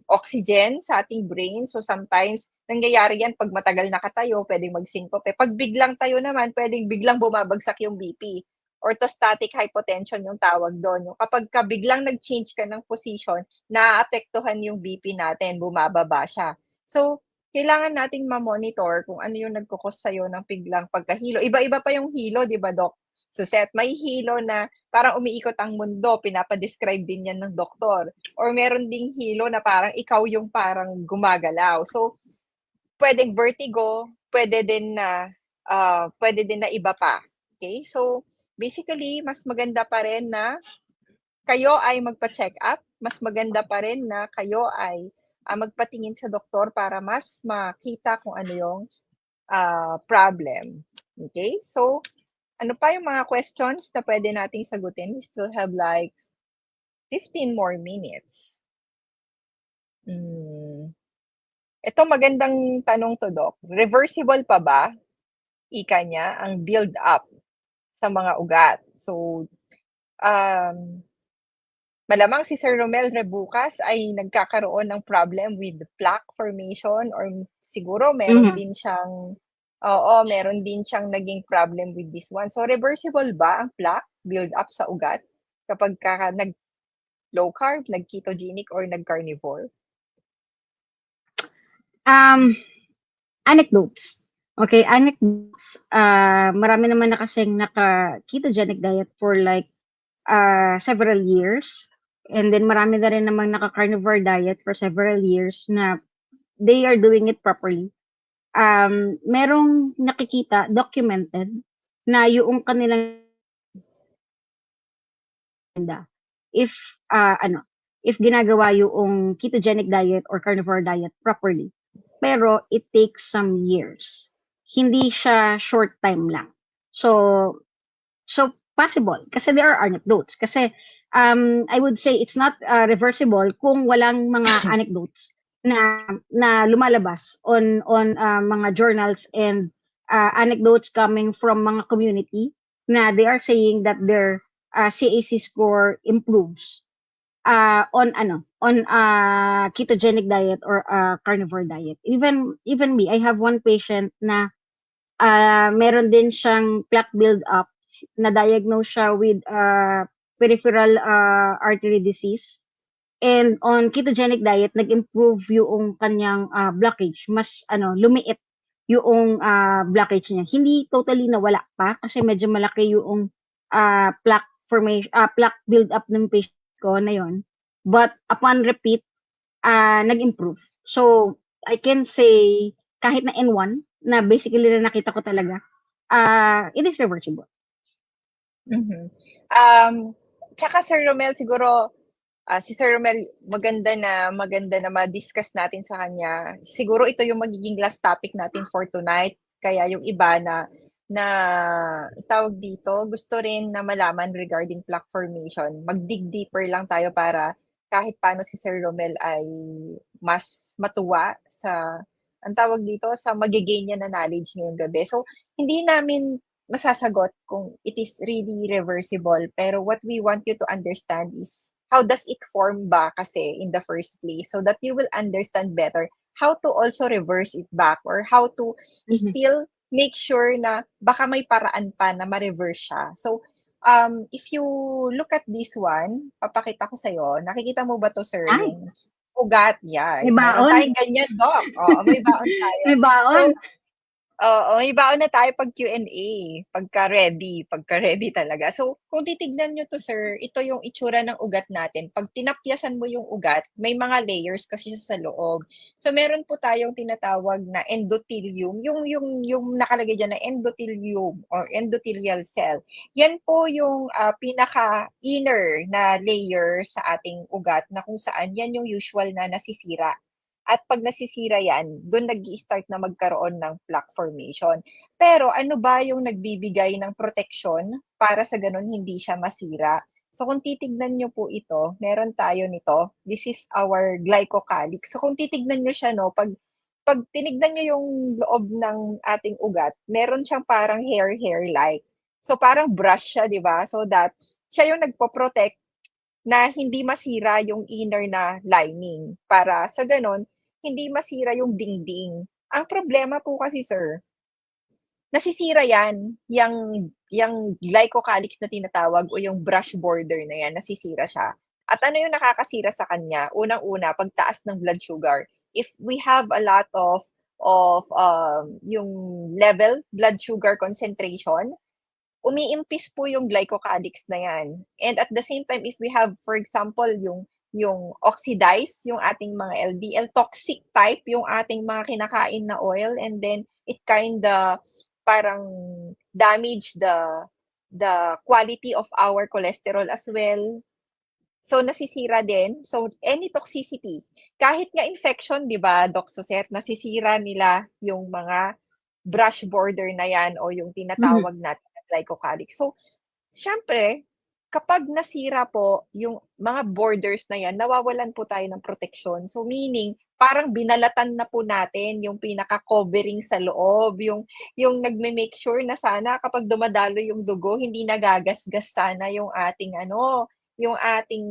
S1: oxygen sa ating brain. So, sometimes nangyayari 'yan 'pag matagal nakatayo, puwedeng mag-syncope. 'Pag biglang tayo naman, puwedeng biglang bumabagsak yung BP. Orthostatic hypotension yung tawag do'n, yung kapagka biglang nag-change ka ng position, naaapektuhan yung BP natin, bumababa siya. So, kailangan nating ma-monitor kung ano yung nagko-cause sa'yo ng biglang pagkahilo. Iba-iba pa yung hilo, 'di ba, Doc? So, may hilo na parang umiikot ang mundo, pinapa-describe din 'yan ng doktor. Or meron ding hilo na parang ikaw yung parang gumagalaw. So, puwedeng vertigo, puwede din na iba pa. Okay? So, basically, mas maganda pa rin na kayo ay magpa-check-up, mas maganda pa rin na kayo ay magpatingin sa doktor para mas makita kung ano yung problem. Okay? So, ano pa yung mga questions na pwede nating sagutin? We still have like 15 more minutes. Ito magandang tanong to, Doc. Reversible pa ba, ika niya, ang build up sa mga ugat? So, um, malamang si Sir Romel Rebucas ay nagkakaroon ng problem with plaque formation or siguro meron
S2: Mhm.
S1: din siyang meron din siyang naging problem with this one. So, reversible ba ang plaque build up sa ugat kapagka nag-low carb, nag-ketogenic or nag-carnivore?
S2: Um, Anecdotes. Okay, anecdotes, marami naman na kasing naka-ketogenic diet for like, several years, and then marami na rin namang naka-carnivore diet for several years na they are doing it properly. Merong nakikita, documented, na yung kanilang if, ano, if ginagawa yung ketogenic diet or carnivore diet properly. Pero it takes some years. Hindi siya short time lang. So possible kasi there are anecdotes. Kasi I would say it's not reversible kung walang mga anecdotes na lumalabas on mga journals and anecdotes coming from mga community na they are saying that their CAC score improves on ketogenic diet or carnivore diet. Even me, I have one patient na meron din siyang plaque build-up, na-diagnose siya with peripheral artery disease. And on ketogenic diet, nag-improve yung kanyang blockage. Mas lumiit yung blockage niya. Hindi totally nawala pa kasi medyo malaki yung plaque build-up ng patient ko na yon. but upon repeat, nag-improve. So, I can say kahit na N1 na basically na nakita ko talaga, it is reversible.
S1: Mhm. Tsaka Sir Romel siguro, si Sir Romel maganda na ma-discuss natin sa kanya. Siguro ito yung magiging last topic natin for tonight. Kaya yung iba na tawag dito, gusto rin na malaman regarding plaque formation. Mag-dig deeper lang tayo para kahit paano si Sir Romel ay mas matuwa sa ang tawag dito, sa mage-gain niya na knowledge ngayong gabi. So, hindi namin masasagot kung it is really reversible. Pero what we want you to understand is how does it form ba kasi in the first place so that you will understand better how to also reverse it back or how to
S2: Mhm.
S1: still make sure na baka may paraan pa na ma-reverse siya. So, if you look at this one, papakita ko sa'yo. Nakikita mo ba to, sir?
S2: Ay,
S1: Yung ugat, yeah.
S2: may
S1: Meron
S2: baon.
S1: tayong ganyan, Doc. Oo, may baon tayo.
S2: May
S1: So,
S2: baon.
S1: oo, may baon na tayo pag Q&A, pagka-ready talaga. So, kung titignan niyo 'to sir, ito yung itsura ng ugat natin. 'Pag tinapyasan mo yung ugat, may mga layers kasi siya sa loob. So, meron po tayong tinatawag na endothelium, yung nakalagay diyan na endothelium or endothelial cell. Yan po yung, pinaka-inner na layer sa ating ugat na kung saan yan yung usual na nasisira. At 'pag nasisira yan, dun nag-i-start na magkaroon ng plaque formation. Pero ano ba yung nagbibigay ng proteksyon para sa gano'n hindi siya masira? So kung titignan niyo po ito, meron tayo nito. This is our glycocalyx. So kung titignan niyo siya 'no, 'pag tinignan niyo yung loob ng ating ugat, meron siyang parang hair-like. So parang brush siya, 'di ba? So that siya yung nagpo-protect na hindi masira yung inner na lining para sa gano'n hindi masira yung dingding. Ang problema po kasi sir, nasisira yan, yang glycocalyx na tinatawag o yung brush border na yan, nasisira siya. At ano yung nakakasira sa kanya? Unang-una, pagtaas ng blood sugar. If we have a lot of yung blood sugar concentration, umiimpis po yung glycocalyx na yan. And at the same time, if we have, for example, yung oxidize, yung ating mga LDL, toxic type, yung ating mga kinakain na oil, and then it kinda parang damage the quality of our cholesterol as well. So, nasisira din. So, any toxicity, kahit nga infection, di ba, Doc Suset, nasisira nila yung mga brush border na yan o yung
S2: Mhm.
S1: tinatawag natin na glycocalyx. So, siyempre, kapag nasira po yung mga borders na yan, nawawalan po tayo ng proteksyon. So, meaning, parang binalatan na po natin yung pinaka-covering sa loob, yung nagme-make sure na sana kapag dumadalo yung dugo, hindi nagagasgas sana yung ating ano, yung ating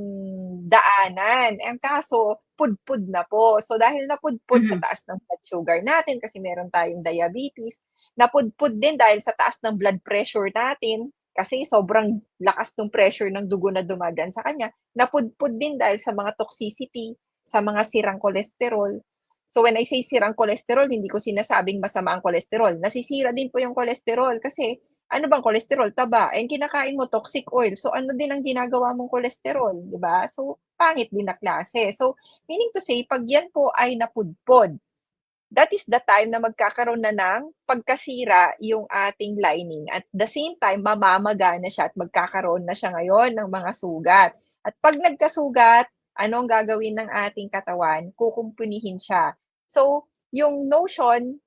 S1: daanan. Ang kaso, pudpud na po. So, dahil napudpud sa
S2: Mhm.
S1: taas ng blood sugar natin kasi meron tayong diabetes, napudpud din dahil sa taas ng blood pressure natin kasi sobrang lakas ng pressure ng dugo na dumadaan sa kanya, napudpud din dahil sa mga toxicity, sa mga sirang kolesterol. So when I say sirang kolesterol, hindi ko sinasabing masama ang kolesterol. Nasisira din po yung kolesterol kasi ano bang kolesterol? Taba. And kinakain mo toxic oil. So ano din ang ginagawa mong kolesterol, di ba? So pangit din na klase. So meaning to say, pag yan po ay napudpod, that is the time na magkakaroon na ng pagkasira yung ating lining. At the same time, mamamaga na siya at magkakaroon na siya ngayon ng mga sugat. At pag nagkasugat, ano ang gagawin ng ating katawan? Kukumpunihin siya. So, yung notion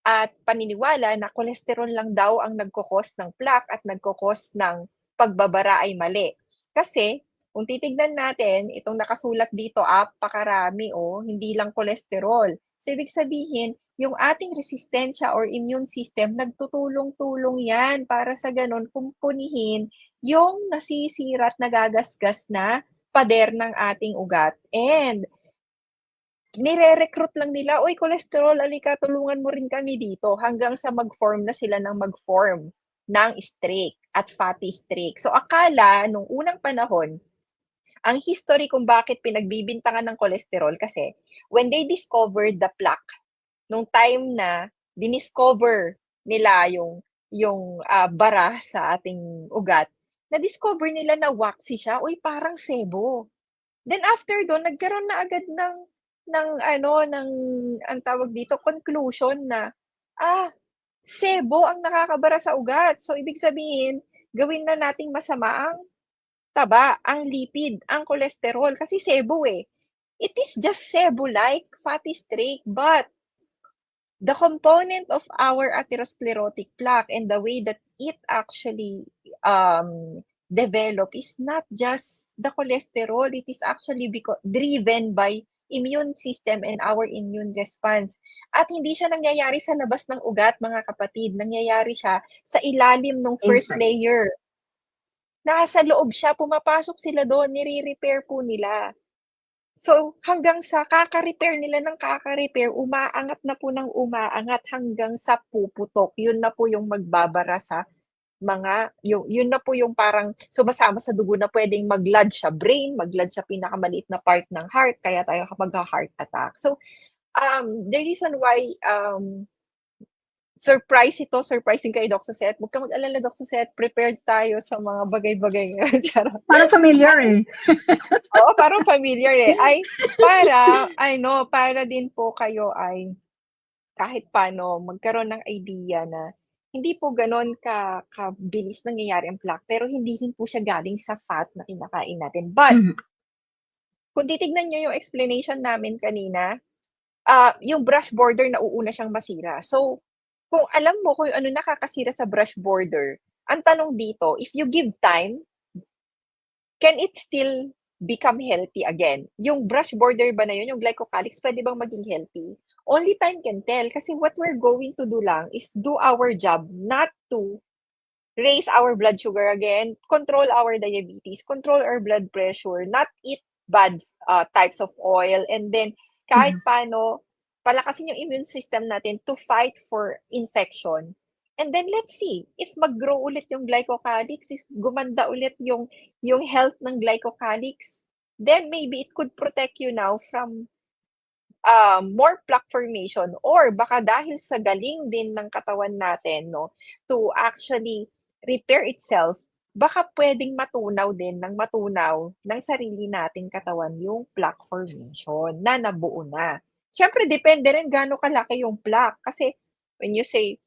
S1: at paniniwala na kolesterol lang daw ang nagkokos ng plaque at nagkokos ng pagbabara ay mali. Kasi kung titignan natin, itong nakasulat dito, apakarami hindi lang kolesterol. So ibig sabihin, yung ating resistensya or immune system, nagtutulong-tulong yan para sa ganun kumpunihin yung nasisira at nagagasgas na pader ng ating ugat. And nire-recruit lang nila, "Uy, cholesterol, halika tulungan mo rin kami dito." Hanggang sa mag-form na sila ng mag-form ng streak at fatty streak. So akala nung unang panahon, ang history kung bakit pinagbibintangan ng cholesterol kasi when they discovered the plaque, nung time na diniscover nila yung bara sa ating ugat, na-discover nila na waxy siya, "Uy, parang sebo." Then after do'n nagkaroon na agad ng ang tawag dito, conclusion na, sebo ang nakakabara sa ugat. So ibig sabihin, gawin na nating masama ang taba, ang lipid, ang kolesterol kasi sebo, eh. It is just sebo-like fatty streak, but the component of our atherosclerotic plaque and the way that it actually develop is not just the cholesterol, it is actually driven by immune system and our immune response. At hindi siya nangyayari sa labas ng ugat, mga kapatid. Nangyayari siya sa ilalim ng first
S2: Inside.
S1: layer. Nasa loob siya, pumapasok sila doon, nire-repair po nila. So, hanggang sa kaka-repair nila ng kaka-repair, umaangat na po ng umaangat hanggang sa puputok. Yun na po yung magbabara sa yun na po yung parang sumasama sa dugo na pwedeng mag-lodge sa brain, mag-lodge sa pinakamaliit na part ng heart, kaya tayo magha-heart attack. So, the reason why, surprising kay Doc Seth. Huwag kang mag-alala, Doc Seth, prepared tayo sa mga bagay-bagay ngayon. Charot.
S2: Parang familiar eh.
S1: Oo, parang familiar eh. Para din po kayo ay kahit paano magkaroon ng idea na hindi po gano'n kabilis nangyayari ang plaque, pero hindi rin po siya galing sa fat na kinakain natin. But
S2: Mhm.
S1: kung titignan niyo yung explanation namin kanina, yung brush border nauuna siyang masira. So, kung alam mo kung ano nakakasira sa brush border, ang tanong dito, if you give time, can it still become healthy again? Yung brush border ba na yun, yung glycocalyx, pwede bang maging healthy? Only time can tell kasi what we're going to do lang is do our job, not to raise our blood sugar again, control our diabetes, control our blood pressure, not eat bad types of oil, and then kahit
S2: Mhm.
S1: paano, palakasin yung immune system natin to fight for infection. And then let's see, if mag-grow ulit yung glycocalyx, if gumanda ulit yung health ng glycocalyx, then maybe it could protect you now from more plaque formation, or baka dahil sa galing din ng katawan natin, no, to actually repair itself, baka pwedeng matunaw din ng matunaw ng sarili nating katawan yung plaque formation na nabuo na. Siyempre depende rin gaano kalaki yung plaque kasi when you say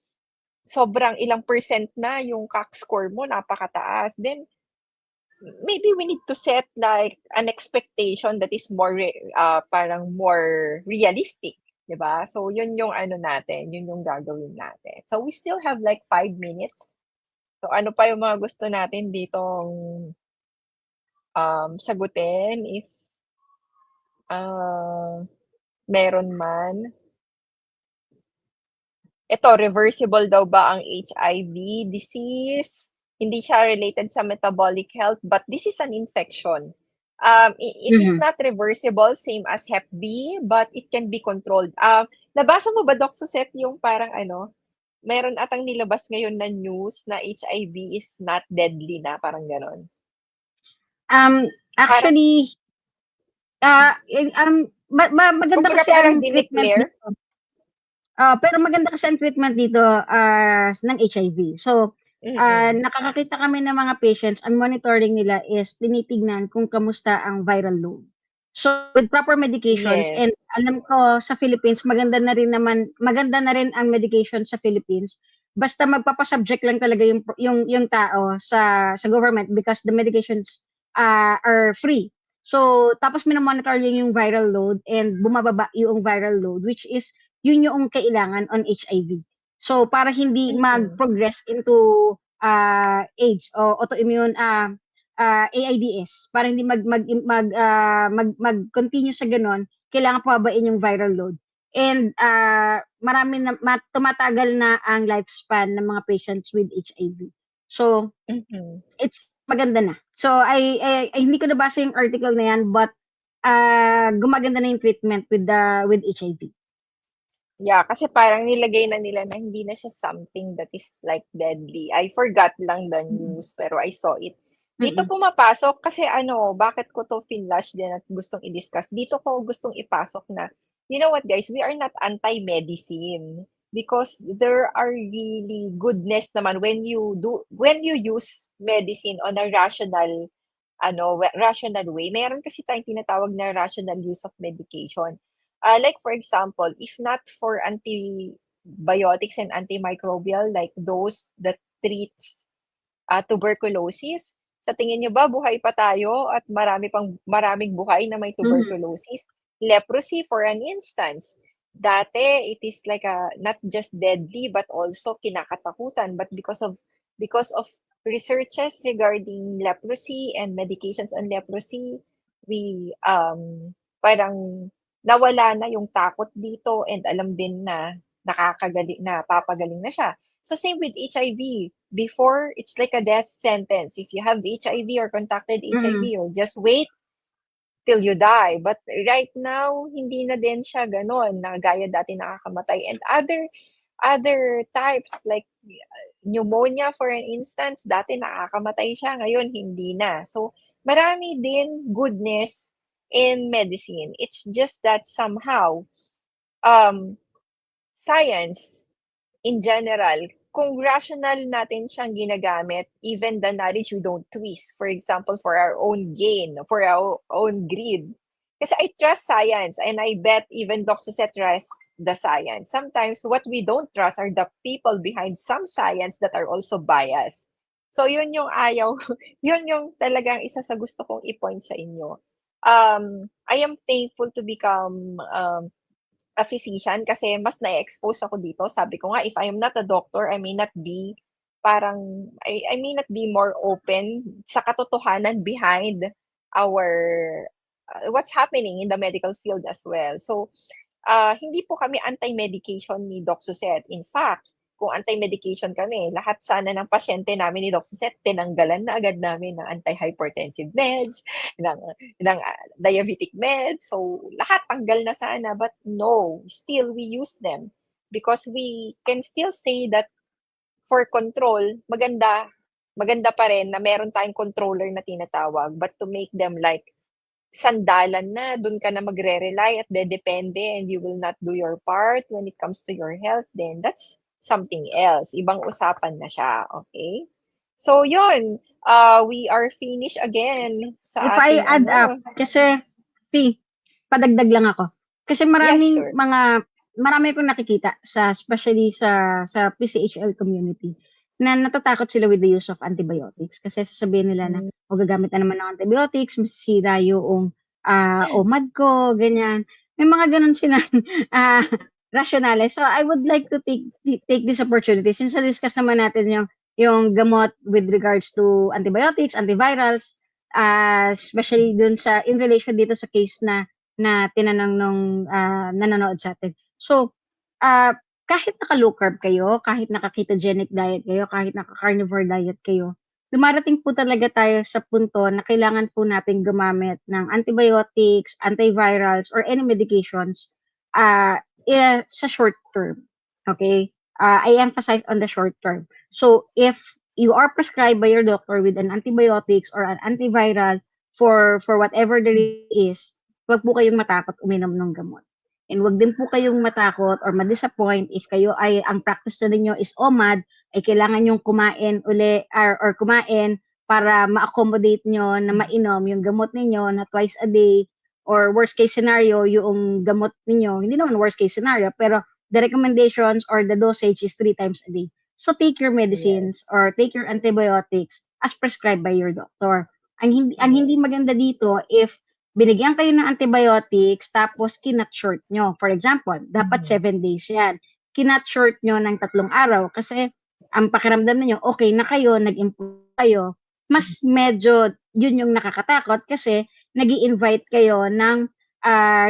S1: sobrang ilang percent na yung CAC score mo napakataas, then maybe we need to set like an expectation that is parang more realistic, 'di ba? So yun yung ano natin, yun yung gagawin natin. So we still have like 5 minutes. So ano pa yung mga gusto natin ditong sagutin if ah, meron man. Ito, reversible daw ba ang HIV disease? Hindi siya related sa metabolic health, but this is an infection. It is
S2: Mhm.
S1: not reversible, same as Hep B, but it can be controlled. Nabasa mo ba, Doc Suset, yung parang meron atang nilabas ngayon na news na HIV is not deadly na, parang ganon.
S2: Um,
S1: Parang,
S2: actually, maganda
S1: kumbaga
S2: kasi
S1: parang
S2: ang treatment
S1: dineclare.
S2: dito. Pero maganda kasi ang treatment dito ng HIV. So,
S1: Mm-mm.
S2: nakakakita kami ng mga patients, ang monitoring nila is tinitignan kung kamusta ang viral load. So, with proper medications,
S1: Yes.
S2: and alam ko sa Philippines maganda na rin ang medication sa Philippines. Basta magpapa-subject lang talaga yung tao sa government because the medications are free. So, tapos mino-monitor yung viral load and bumababa yung viral load, which is yun yung kailangan on HIV. So, para hindi
S1: Mm-mm.
S2: mag-progress into AIDS o autoimmune AIDS, para hindi mag-continue sa ganun, kailangan pababain yung viral load. And tumatagal na ang lifespan ng mga patients with HIV. So,
S1: Mm-mm.
S2: it's maganda na. So, hindi ko nabasa yung article na yan, but gumaganda na yung treatment with HIV.
S1: Yeah, kasi parang nilagay na nila na hindi na siya something that is like deadly. I forgot lang the
S2: Mm.
S1: news, pero I saw it. Dito
S2: Mm.
S1: pumapasok kasi bakit ko 'to finlash din at gustong i-discuss. Dito ko gustong ipasok na, you know what guys, we are not anti-medicine because there are really goodness naman when you use medicine on a rational rational way. Meron kasi tayong tinatawag na rational use of medication. Like for example, if not for antibiotics and antimicrobial, like those that treats tuberculosis, sa tingin niyo ba buhay pa tayo at maraming buhay na may
S2: Mhm.
S1: tuberculosis? Leprosy, for an instance, dati it is like not just deadly but also kinakatakutan, but because of researches regarding leprosy and medications on leprosy, we parang nawala na yung takot dito, and alam din na napapagaling na siya. So same with HIV. Before, it's like a death sentence. If you have HIV or contacted HIV,
S2: Mhm.
S1: you just wait till you die. But right now, hindi na din siya gano'n na gaya dati nakakamatay. And other types like pneumonia, for an instance, dati nakakamatay siya, ngayon hindi na. So marami din goodness in medicine. It's just that somehow, um, science in general, kung rational natin siyang ginagamit, even the knowledge we don't twist. For example, for our own gain, for our own greed. Kasi I trust science, and I bet even Doc Suse trusts the science. Sometimes what we don't trust are the people behind some science that are also biased. So yun yung ayaw, yun yung talagang isa sa gusto kong i-point sa inyo. I am thankful to become a physician kasi mas na-expose ako dito. Sabi ko nga, if I am not a doctor, I may not be more open sa katotohanan behind our what's happening in the medical field as well. So, hindi po kami anti-medication ni Doc Suset. In fact, kung anti-medication kami, lahat sana ng pasyente namin ni Doc Suset, tinanggalan na agad namin ng anti-hypertensive meds, ng, ng diabetic meds. So, lahat tanggal na sana. But no, still we use them because we can still say that for control, maganda pa rin na meron tayong controller na tinatawag. But to make them like sandalan na, dun ka na magre-rely at dedepende, and you will not do your part when it comes to your health, then that's something else. Ibang usapan na siya, okay? So yun, we are finished again
S2: If
S1: sa
S2: I
S1: ating
S2: add up, kasi, P, padagdag lang ako. Kasi
S1: yes, sure.
S2: marami akong nakikita especially sa PCHL community na natatakot sila with the use of antibiotics kasi sasabihin nila na
S1: Mm,
S2: gagamit na naman ng antibiotics, masisira yung OMAD ko, ganyan. May mga ganun silang ah, rationale. So I would like to take this opportunity since na-discuss naman natin yung gamot with regards to antibiotics, antivirals, especially dun in relation dito sa case na tinanong nung nanonood sa atin. So, kahit naka-low carb kayo, kahit naka-ketogenic diet kayo, kahit naka-carnivore diet kayo, dumarating po talaga tayo sa punto na kailangan po natin gumamit ng antibiotics, antivirals, or any medications sa short term. Okay? I emphasize on the short term. So, if you are prescribed by your doctor with an antibiotics or an antiviral for whatever the reason is, wag po kayong matakot uminom ng gamot. And wag din po kayong matakot or ma-disappoint if ang practice na ninyo is OMAD, ay kailangan yung kumain uli or kumain para ma-accommodate nyo na mainom yung gamot ninyo na twice a day, or worst case scenario, yung gamot ninyo, hindi naman worst case scenario, pero the recommendations or the dosage is 3 times a day. So take your medicines
S1: yes,
S2: or take your antibiotics as prescribed by your doctor. Ang hindi
S1: yes.
S2: maganda dito if binigyan kayo ng antibiotics tapos kinut short nyo. For example, dapat
S1: Mhm.
S2: 7 days yan. Kinut short nyo ng 3 araw kasi ang pakiramdam niyo okay na kayo, nag-improve kayo, mas medyo yun yung nakakatakot kasi nag-i-invite kayo ng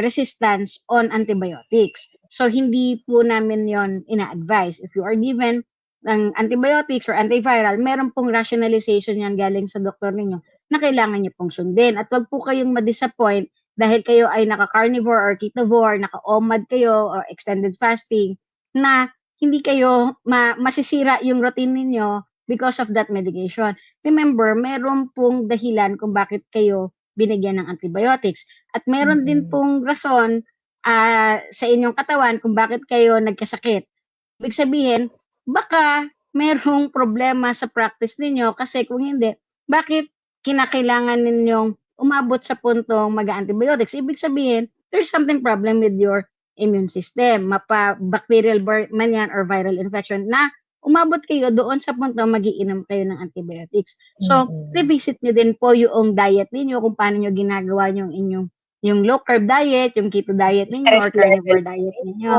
S2: resistance on antibiotics. So, hindi po namin yon ina-advise. If you are given ng antibiotics or antiviral, meron pong rationalization yan galing sa doktor ninyo na kailangan niyo pong sundin. At wag po kayong ma-disappoint dahil kayo ay naka-carnivore or ketovore, naka-OMAD kayo or extended fasting, na hindi kayo masisira yung routine ninyo because of that medication. Remember, meron pong dahilan kung bakit kayo binigyan ng antibiotics. At meron din
S1: Mm.
S2: pong rason sa inyong katawan kung bakit kayo nagkasakit. Ibig sabihin, baka merong problema sa practice ninyo kasi kung hindi, bakit kinakailangan ninyong umabot sa puntong mag-a-antibiotics. Ibig sabihin, there's something problem with your immune system. Bacterial man yan or viral infection na umabot kayo doon sa puntong mag-iinom kayo ng antibiotics. So, revisit nyo din po yung diet ninyo, kung paano nyo ginagawa yung low carb diet, yung keto diet ninyo,
S1: Stress
S2: or carnivore
S1: level
S2: diet ninyo.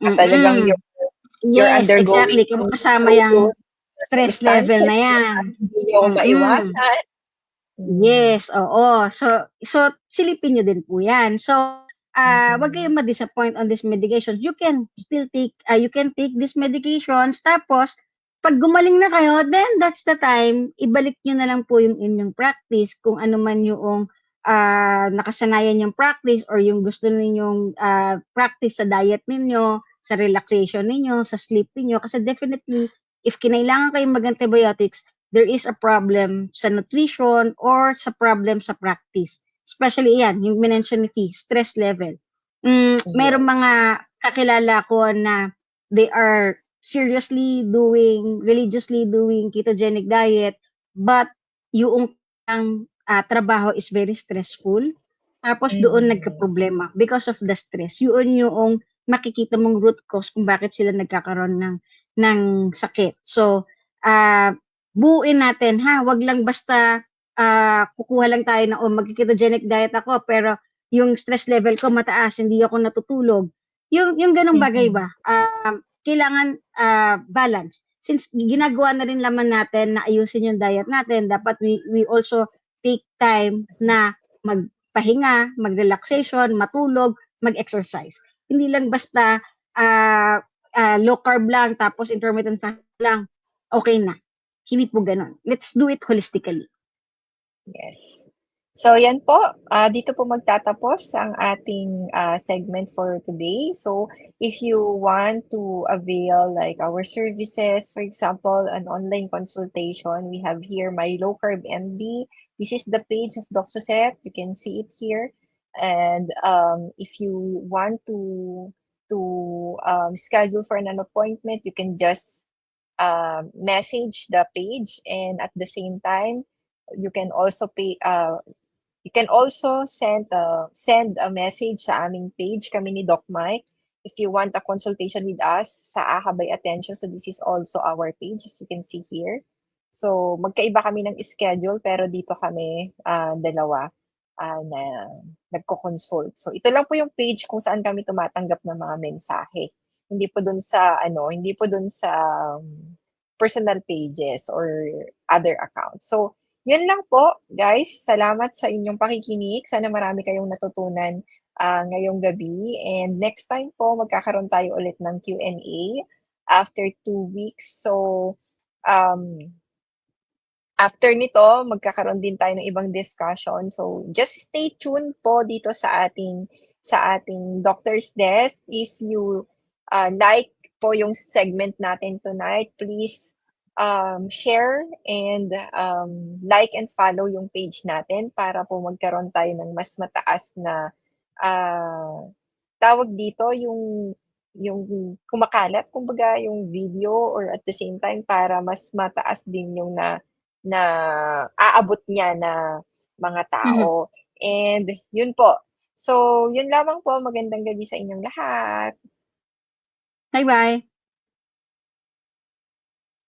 S1: mo, baka talagang you're
S2: Yes,
S1: undergoing
S2: exactly. Kung kasama yung stress level
S1: circumstances
S2: na
S1: na
S2: yan.
S1: hindi niyo maiwasan.
S2: Yes, oo. So silipin niyo din po 'yan. So, wag kayong ma-disappoint on these medications. You can still take these medications, tapos 'pag gumaling na kayo, then that's the time ibalik niyo na lang po yung inyong practice, kung ano man yung nakasanayan niyong practice or yung gusto ninyong practice sa diet ninyo, sa relaxation ninyo, sa sleep ninyo. Kasi definitely, if kinailangan kayong mag-antibiotics, there is a problem sa nutrition or sa problem sa practice. Especially yan, yung minention ni Fee, stress level. Merong mga kakilala ko na they are religiously doing ketogenic diet, but yung trabaho is very stressful. Tapos doon nagka-problema because of the stress. Yun yung makikita mong root cause kung bakit sila nagkakaroon ng sakit. So, buuin natin ha, wag lang basta kukuha lang tayo na mag-ketogenic diet ako pero yung stress level ko mataas, hindi ako natutulog. Yung ganung bagay ba? Kailangan balance. Since ginagawa na rin laman natin na ayusin yung diet natin, dapat we also take time na magpahinga, mag-relaxation, matulog, mag-exercise. Hindi lang basta low carb lang tapos intermittent fasting lang, okay na. Hindi po ganon. Let's do it holistically.
S1: Yes. So, yan po. Dito po magtatapos ang ating segment for today. So, if you want to avail like our services, for example, an online consultation, we have here My Low Carb MD. This is the page of Doc Suzette. You can see it here. And if you want to schedule for an appointment, you can just message the page, and at the same time you can also send a message sa aming page, kami ni Doc Mike, if you want a consultation with us sa AHA by Attention. So this is also our page, as you can see here. So magkaiba kami ng schedule, pero dito kami dalawa na nagko-consult. So ito lang po yung page kung saan kami tumatanggap ng mga mensahe. Hindi po dun sa personal pages or other accounts. So, yun lang po, guys. Salamat sa inyong pakikinig. Sana marami kayong natutunan ngayong gabi. And next time po, magkakaroon tayo ulit ng Q&A after 2 weeks. So, after nito, magkakaroon din tayo ng ibang discussion. So, just stay tuned po dito sa ating Doctor's Desk. If you like po yung segment natin tonight, please share and like and follow yung page natin para po magkaroon tayo ng mas mataas na tawag dito, yung kumakalat kumbaga yung video, or at the same time para mas mataas din yung na aabot niya na mga tao. And yun po. So, yun lamang po. Magandang gabi sa inyong lahat.
S2: Bye-bye.